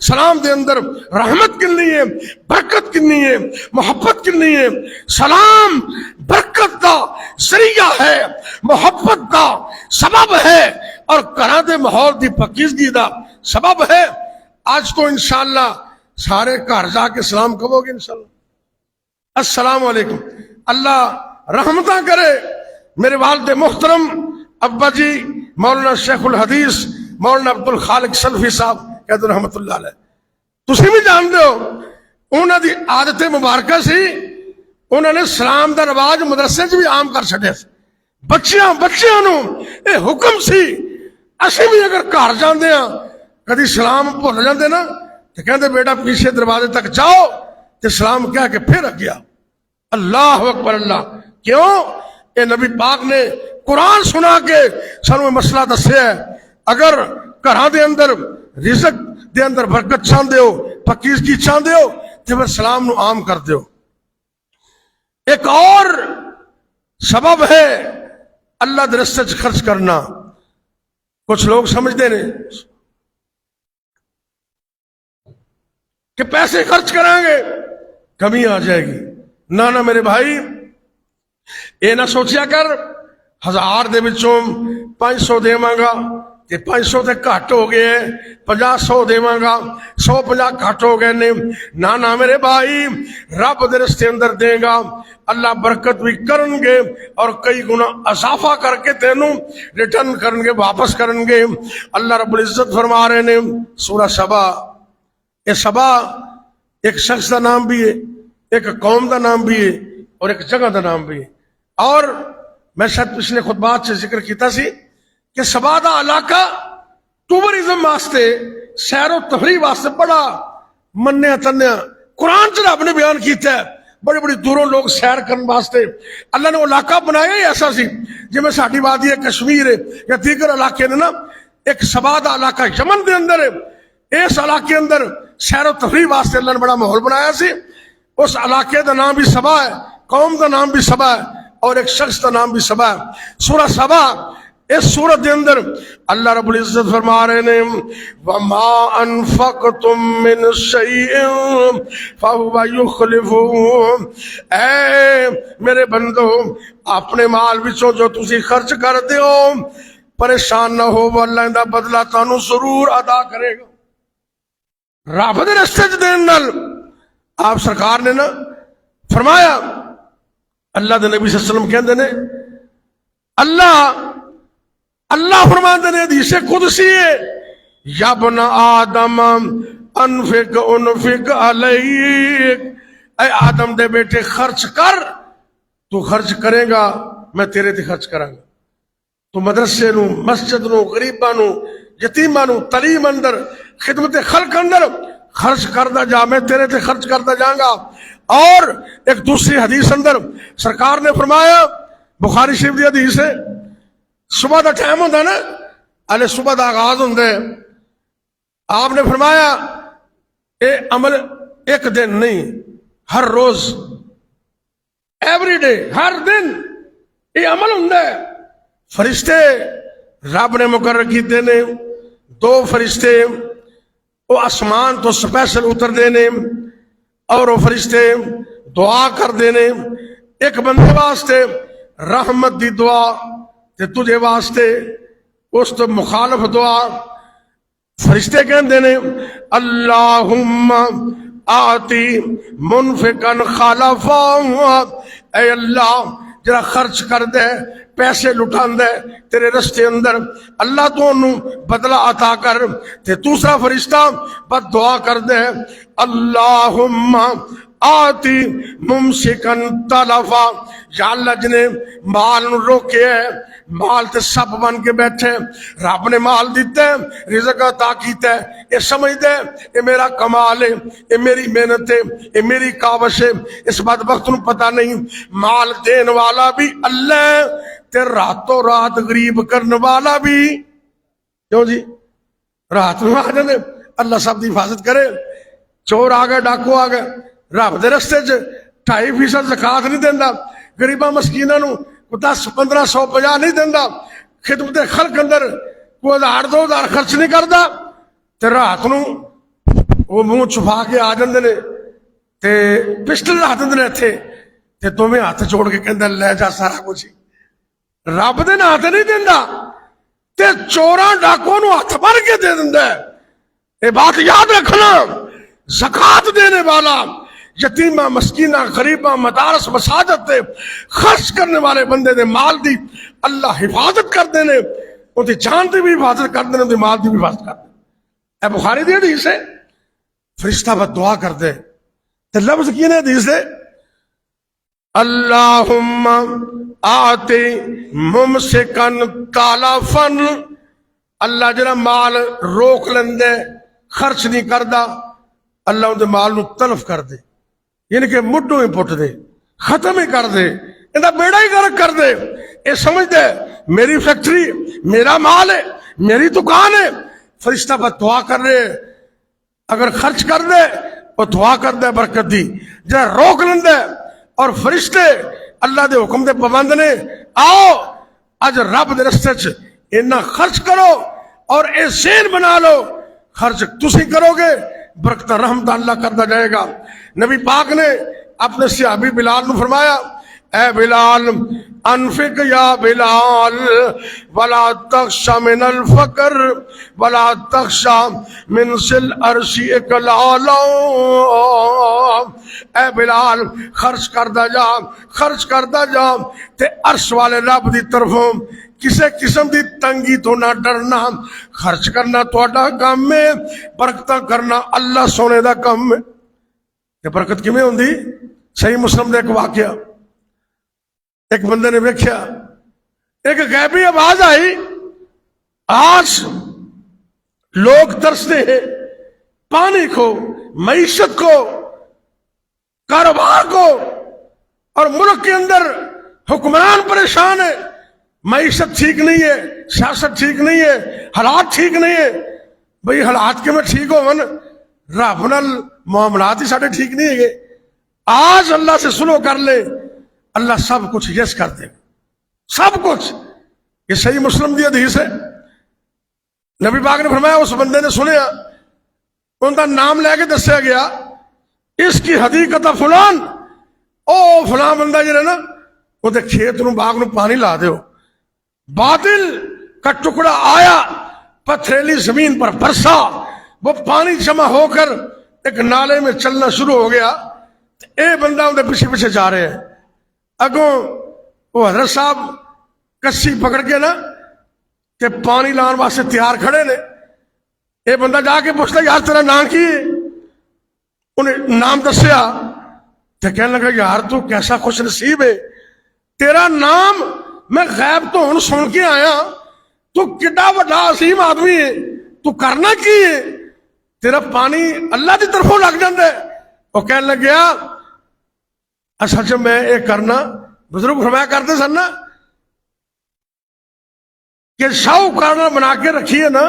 سلام دے اندر رحمت کنی ہے، برکت کنی ہے، محبت کنی ہے۔ سلام برکت دا ذریعہ ہے، محبت دا سبب ہے، اور گھراں دے ماحول دی پاکیزگی دا سبب ہے۔ آج تو انشاءاللہ سارے گھر جا کے سلام کہو گے انشاءاللہ، السلام علیکم، اللہ رحمتہ کرے۔ میرے والد محترم ابا جی مولانا شیخ الحدیث مولانا عبد الخالق سلفی صاحب کہتے ہیں رحمت اللہ علیہ، تسی بھی جانتے ہو انہوں دی عادت مبارکہ سی، انہوں نے سلام دا رواج مدرسے بھی عام کر چھڑے، بچیاں نو اے حکم سی، اسی بھی اگر گھر جاندے ہیں کدی سلام بھول جاندے نا تو کہتے بیٹا پیچھے دروازے تک جاؤ تے سلام کہہ کے پھر گیا۔ اللہ اکبر اللہ، کیوں؟ اے نبی پاک نے قرآن سنا کے سانو مسئلہ دسیا ہے، اگر گھراں دے اندر رزق دے اندر برکت چاہندے ہو، پاکیزگی چاہندے ہو تے پھر سلام نو عام کر دیو۔ ایک اور سبب ہے اللہ دے راستے وچ خرچ کرنا۔ کچھ لوگ سمجھتے ہیں کہ پیسے خرچ کریں گے کمی آ جائے گی، نہ میرے بھائی، اے نہ سوچیا کر 1000 دے وچوں 500 دیواں گا کہ 500 تے گھٹ ہو گئے 50 100 دیواں گا 150 گھٹ ہو گئے نے نانا میرے بھائی رب دے رستے اندر دے گا اللہ برکت بھی کرن گے اور کئی گنا اضافہ کر کے تینوں ریٹرن کرن گے واپس کرن گے. اللہ رب العزت فرما رہے نے سورہ سبا. یہ سبا ایک شخص کا نام بھی ہے ایک قوم کا نام بھی ہے اور ایک جگہ کا نام بھی ہے. اور میں شاید پچھلے خطبات سے ذکر کیتا سی کہ سبا دا علاقہ ٹورزم واسطے سیر و تفریح واسطے بڑا منیا تنیا قرآن چ رب نے بیان کیتا ہے. بڑی بڑی دوروں لوگ سیر کرنے واسطے اللہ نے علاقہ بنایا ہی ایسا سی جی میں ساڈی وادی ہے کشمیر ہے یا دیگر علاقے نے نا ایک سبا دا علاقہ یمن دے اندر ہے. اس علاقے اندر سیر و تفریح واسطے اللہ نے بڑا ماحول بنایا سی. اس علاقے دا نام بھی سبا ہے قوم دا نام بھی سبا ہے اور ایک شخص کا نام بھی سبا ہے. سورہ سبا اس سورت دے اندر اللہ رب العزت فرما رہے نے وَمَا أَنفَقْتُم مِّن شَيْءٍ فَهُوَ يُخْلِفُهُ. اے میرے بندو اپنے مال وچوں جو تسی خرچ کر دیو پریشان نہ ہو وہ اللہ دا بدلہ تانوں ضرور ادا کرے گا. رب دے رستے چ دین نال آپ سرکار نے نا فرمایا اللہ دے نبی صلی اللہ علیہ وسلم کہندے نے اللہ فرماتے ہیں حدیث قدسی ہے یا ابن آدم انفق علیک. اے آدم دے بیٹے خرچ کر تو خرچ کرے گا میں تیرے تے خرچ کراں گا. تو مدرسے نو مسجد نو غریباں نو یتیماں نو تعلیم اندر خدمت خلق اندر خرچ کردا جا میں تیرے تے خرچ کردا جاں گا. اور ایک دوسری حدیث اندر سرکار نے فرمایا بخاری شریف دی حدیث ہے صبح دا ٹائم ہوتا نا اللہ صبح دا آغاز ہوتا ہے آپ نے فرمایا اے عمل ایک دن نہیں ہر روز ایوری ڈے ہر دن یہ عمل ہوتا ہے. فرشتے رب نے مقرر کیتے نے 2 فرشتے وہ آسمان تو سپیشل اتر دینے اور وہ فرشتے دعا کر دینے ایک بندے واسطے رحمت دی دعا تے تجھے واسطے اس تو مخالف دعا. فرشتے کہندے نے اللہم آتی منفقن خالفا. اے اللہ جرا خرچ کر دے پیسے لٹان دے تیرے رستے اندر اللہ تو انہوں بدلہ عطا کر. تے دوسرا فرشتہ بد دعا کر دے اللہم آتی ممسکن تلفا. یا اللہ جنے مال روکے ہے مال تے سب بن کے بیٹھے رب نے مال دیتا ہے رزق عطا کیتا ہے یہ سمجھ دے یہ میرا کمال ہے یہ میری محنت ہے یہ میری کاوش ہے. اس بات وقت نو پتہ نہیں مال دین والا بھی اللہ تے راتوں رات غریب کرنے والا بھی. کیوں جی رات میں آ جانے اللہ سب دی حفاظت کرے. چور آ گئے ڈاکو آ گئے رب دے رستے چ 2.5% زکات نہیں دینا غریباں مسکیناں نو 10 15 150 نہیں دینا خدمت خلق اندر کوئی 1000 2000 خرچ نہیں کرتا تے رات نو وہ منہ چھپا کے آ جاندے نے تے پسٹل رکھ دیندے نے اتھے تے دوویں ہاتھ جوڑ کے کہندا لے جا سارا کچھ رب دے ہاتھ نہیں دیندا تے چوراں ڈاکوں نو ہاتھ بھر کے دے دیندا ہے. یہ بات یاد رکھنا زکات دینے والا یتیمہ مسکینہ غریبہ مدارس مساجد دے خرچ کرنے والے بندے دے مال دی اللہ حفاظت کر دینے ان دی جان دی بھی حفاظت کر دینے ان دی مال دی بھی حفاظت کر دینے. اے بخاری دی حدیث ہے فرشتہ بد دعا کر دے تے لفظ کی نے حدیث ہے اللہم آتی ممسکن تالافن. اللہ جنہ مال روک لندے خرچ نہیں کردہ اللہ ان دے مال نو تلف کر دے یعنی کہ مڈوں ہی پٹ دے ختم ہی کر دے انہا بیڑا ہی غرق کر دے. یہ سمجھ دے میری فیکٹری میرا مال ہے میری دکان ہے فرشتہ بد دعا کر رہے اگر خرچ کر دے وہ دعا کر دے برکت دی جہاں روک لندے اور فرشتے اللہ دے حکم دے پابند نے آؤ اج رب دے رستے چ انہا خرچ کرو اور اے ذہن بنا لو خرچ تسی کرو گے برکت رحمت اللہ کرتا جائے گا. نبی پاک نے اپنے صحابی بلال نے فرمایا اے بلال انفق یا بلال ولا تخشى من الفقر ولا تخشى من ذل عرش اقلالا، اے بلال خرچ کردا جا تے عرش والے رب دی طرفوں کسے قسم دی تنگی تو نہ ڈرنا. خرچ کرنا تہاڈا کام ہے، برکتاں کرنا اللہ سونے دا کام ہے. کہ برکت کیویں ہوندی؟ صحیح مسلم دا ایک واقعہ، ایک بندے نے ویکھیا ایک غیبی آواز آئی، آج لوگ ترستے ہیں پانی کو، معیشت کو، کاروبار کو، اور ملک کے اندر حکمران پریشان ہے، معیشت ٹھیک نہیں ہے، سیاست ٹھیک نہیں ہے، حالات ٹھیک نہیں ہے. بھئی حالات کے میں ٹھیک ہو رب نال معاملات ہی ساڈے ٹھیک نہیں ہے. آج اللہ سے سلو کر لے، اللہ سب کچھ یس کر دے، سب کچھ. یہ صحیح مسلم دی حدیث ہے. نبی پاک نے فرمایا اس بندے نے سنیا، ان کا نام لے کے دسیا گیا، اس کی حدیقت فلان، او فلاں بندہ جڑا نا وہ کھیت نو باغ نو پانی لا دیو. بادل کا ٹکڑا آیا، پتھریلی زمین پر برسا، وہ پانی جمع ہو کر ایک نالے میں چلنا شروع ہو گیا. اے بندہ ان کے پیچھے پیچھے جا رہے ہیں. اگوں وہ حضرت صاحب کسی پکڑ کے نا کہ پانی لان واسطے تیار کھڑے نے. اے بندہ جا کے پوچھتا یار تیرا نام کی ہے؟ انہیں نام دسیا تو کہنے لگا یار تو کیسا خوش نصیب ہے، تیرا نام میں غیب تو ہوں سن کے آیا، تو کڈا بڑا عظیم آدمی ہے، تو کرنا کی ہے؟ تیرا پانی اللہ کی طرفوں لگ جاتا ہے. وہ کہنے لگیا اصل چ میں یہ کرنا، بزرگ فرمایا کرتے سن نا کہ شاہوکار بنا کے رکھیے نا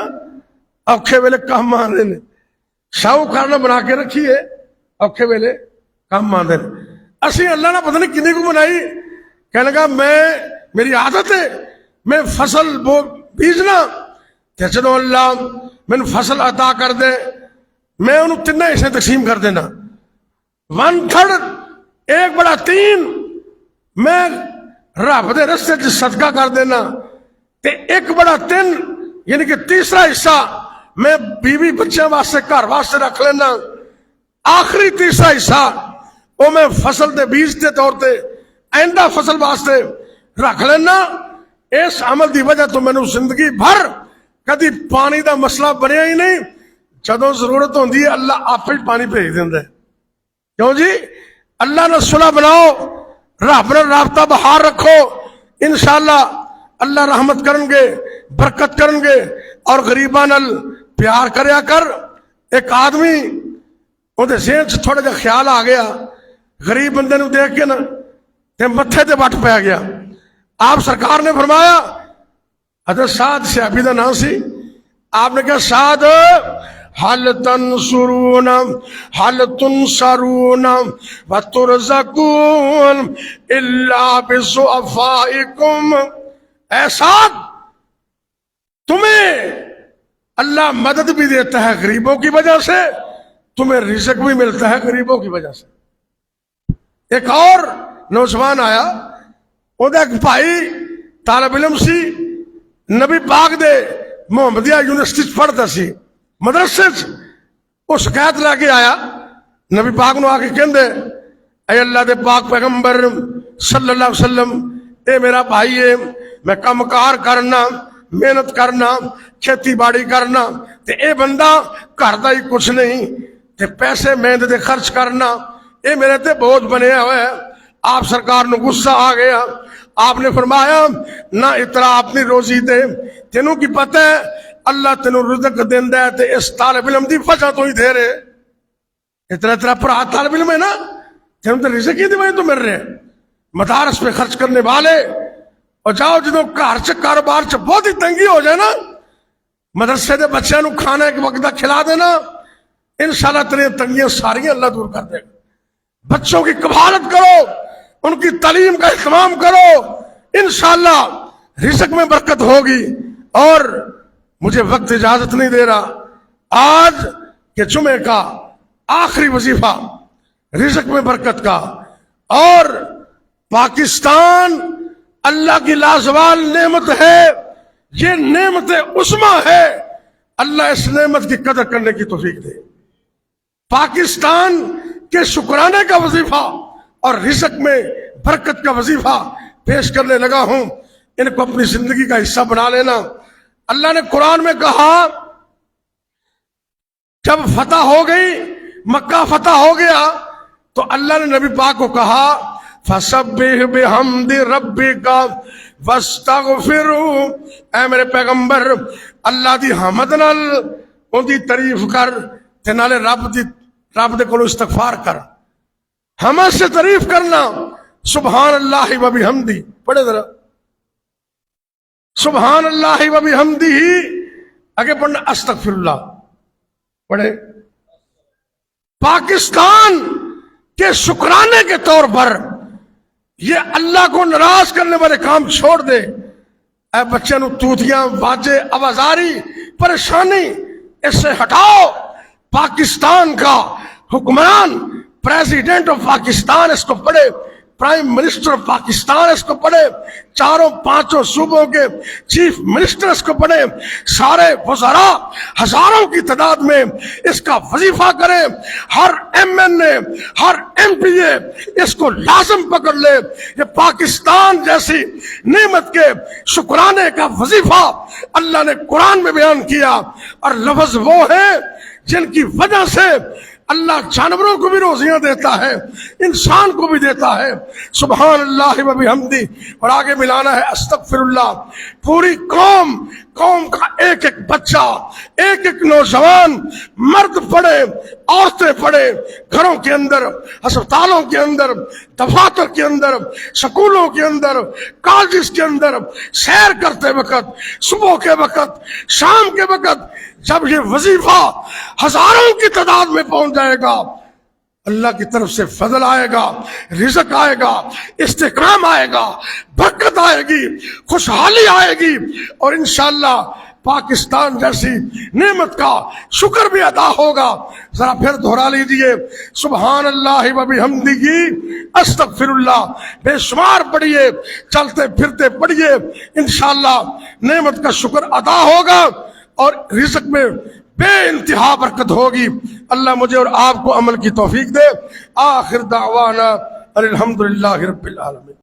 اوکھے ویلے کام آتے ہیں. شاہوکار بنا کے رکھیے اوکھے ویلے کام آتے ہیں. اسی اللہ نے پتہ نہیں کنی کو بنائی. کہنے لگا میری عادت ہے میں فصل بیجنا تے جدوں اللہ مینوں فصل عطا کر دے میں انہوں تین حصے تقسیم کر دینا، 1/3 1/3 میں رب دے رستے چ صدقہ کر دینا، تے 1/3 یعنی کہ تیسرا حصہ میں بیوی بچوں واسطے گھر واسطے رکھ لینا، آخری تیسرا حصہ وہ میں فصل دے بیج کے طور تے آئندہ فصل واسطے رکھ لینا. اس عمل دی وجہ تو مینوں زندگی بھر کدی پانی دا مسئلہ بنیا ہی نہیں. جدوں ضرورت ہوندی ہے اللہ آپ ہی پانی بھیج دیندا ہے. کیوں جی؟ اللہ نے صلح بناؤ، رب نال رابطہ بہار رکھو، انشاءاللہ اللہ رحمت کرن گے، برکت کرن گے. اور غریباں نال پیار کریا کر. ایک آدمی اودے ذہن چ تھوڑا جہا خیال آ گیا، غریب بندے نو دیکھ کے نا تے متھے تے وٹ پی گیا. آپ سرکار نے فرمایا، حضرت سعد صحابی دا نام سی، آپ نے کہا سعد حل تنصرون حل تنصرون وترزقون الا بضعفائکم. اے سعد تمہیں اللہ مدد بھی دیتا ہے غریبوں کی وجہ سے، تمہیں رزق بھی ملتا ہے غریبوں کی وجہ سے. ایک اور نوجوان آیا، وہ ایک بھائی طالب علم سی، نبی پاک دے محمدیہ یونیورسٹی پڑھتا سی، مدرسے وہ شکایت لے کے آیا. نبی پاک نو آ کے کہندے اے اللہ دے پاک پیغمبر صلی اللہ علیہ وسلم، اے میرا بھائی ہے، میں کم کار کرنا، محنت کرنا، کھیتی باڑی کرنا، تے اے بندہ گھر دا ہی کچھ نہیں تے پیسے محنت دے خرچ کرنا، اے میرے تے بوجھ بنے ہوئے. آپ سرکار نو غصہ آ گیا. آپ نے فرمایا نہ اترا اپنی روزی دے، تینوں کی پتہ ہے اللہ تینوں رزق دیندا ہے تے اس طالب علم دی وجہ تو ہی دے رہے. اتنا پرا طالب علم ہے نا، تینوں تے رزق ہی دی وجہ تو مل رہے. مدارس پہ خرچ کرنے والے، اور جاؤ جدوں گھر چ کاروبار چ بہت ہی تنگی ہو جائے نا، مدرسے دے بچیاں نو کھانا ایک وقت دا کھلا دینا، انشاءاللہ تیری تنگیاں ساریاں اللہ دور کر دے گا. بچوں کی کفالت کرو، ان کی تعلیم کا اہتمام کرو، انشاءاللہ رزق میں برکت ہوگی. اور مجھے وقت اجازت نہیں دے رہا، آج کے جمعے کا آخری وظیفہ رزق میں برکت کا، اور پاکستان اللہ کی لازوال نعمت ہے، یہ نعمت عظمیٰ ہے، اللہ اس نعمت کی قدر کرنے کی توفیق دے۔ پاکستان کے شکرانے کا وظیفہ اور رزق میں برکت کا وظیفہ پیش کرنے لگا ہوں، ان کو اپنی زندگی کا حصہ بنا لینا۔ اللہ نے قرآن میں کہا جب فتح ہو گئی، مکہ فتح ہو گیا، تو اللہ نے نبی پاک کو کہا فَسَبِّحْ بِحَمْدِ رَبِّكَ وَاسْتَغْفِرْهُ، اے میرے پیغمبر اللہ دی حمد نال ان دی تعریف کر تے نالے رب دے کولو استغفار کر۔ حمد سے تعریف کرنا، سبحان اللہ و بحمدہ، پڑھے ذرا سبحان اللہ و بحمدہ، آگے پڑھنا استغفر اللہ، پڑھے۔ پاکستان کے شکرانے کے طور پر یہ اللہ کو ناراض کرنے والے کام چھوڑ دے۔ اے بچے نو توتیاں، باجے، آوازاری، پریشانی اس سے ہٹاؤ۔ پاکستان کا حکمران، پریزیڈنٹ آف پاکستان اس کو پڑھے، پرائم منسٹر آف پاکستان اس کو پڑھے، چاروں پانچوں صوبوں کے چیف منسٹر اس کو پڑھے، سارے وزراء ہزاروں کی تعداد میں اس کا وظیفہ کریں، ہر ایم این اے، ہر ایم پی اے اس کو لازم پکڑ لے۔ یہ پاکستان جیسی نعمت کے شکرانے کا وظیفہ اللہ نے قرآن میں بیان کیا، اور لفظ وہ ہے جن کی وجہ سے اللہ جانوروں کو بھی روزیاں دیتا ہے، انسان کو بھی دیتا ہے۔ سبحان اللہ و بحمدہ، اور آگے ملانا ہے استغفر اللہ۔ پوری قوم کا ایک ایک بچہ، ایک ایک نوجوان، مرد پڑھے، عورتیں پڑھے، گھروں کے اندر، ہسپتالوں کے اندر، دفاتر کے اندر، سکولوں کے اندر، کالجز کے اندر، سیر کرتے وقت، صبح کے وقت، شام کے وقت، جب یہ وظیفہ ہزاروں کی تعداد میں پہنچ جائے گا، اللہ کی طرف سے فضل آئے گا، رزق آئے گا، استحکام آئے گا، برکت آئے گی، خوشحالی آئے گی، اور انشاءاللہ پاکستان جیسی نعمت کا شکر بھی ادا ہوگا۔ ذرا پھر دہرا لیجئے سبحان اللہ و بحمدہ استغفر اللہ، بے شمار پڑھیے، چلتے پھرتے پڑھیے، انشاءاللہ نعمت کا شکر ادا ہوگا اور رزق میں بے انتہا برکت ہوگی۔ اللہ مجھے اور آپ کو عمل کی توفیق دے۔ آخر دعوانا الحمدللہ رب العالمین۔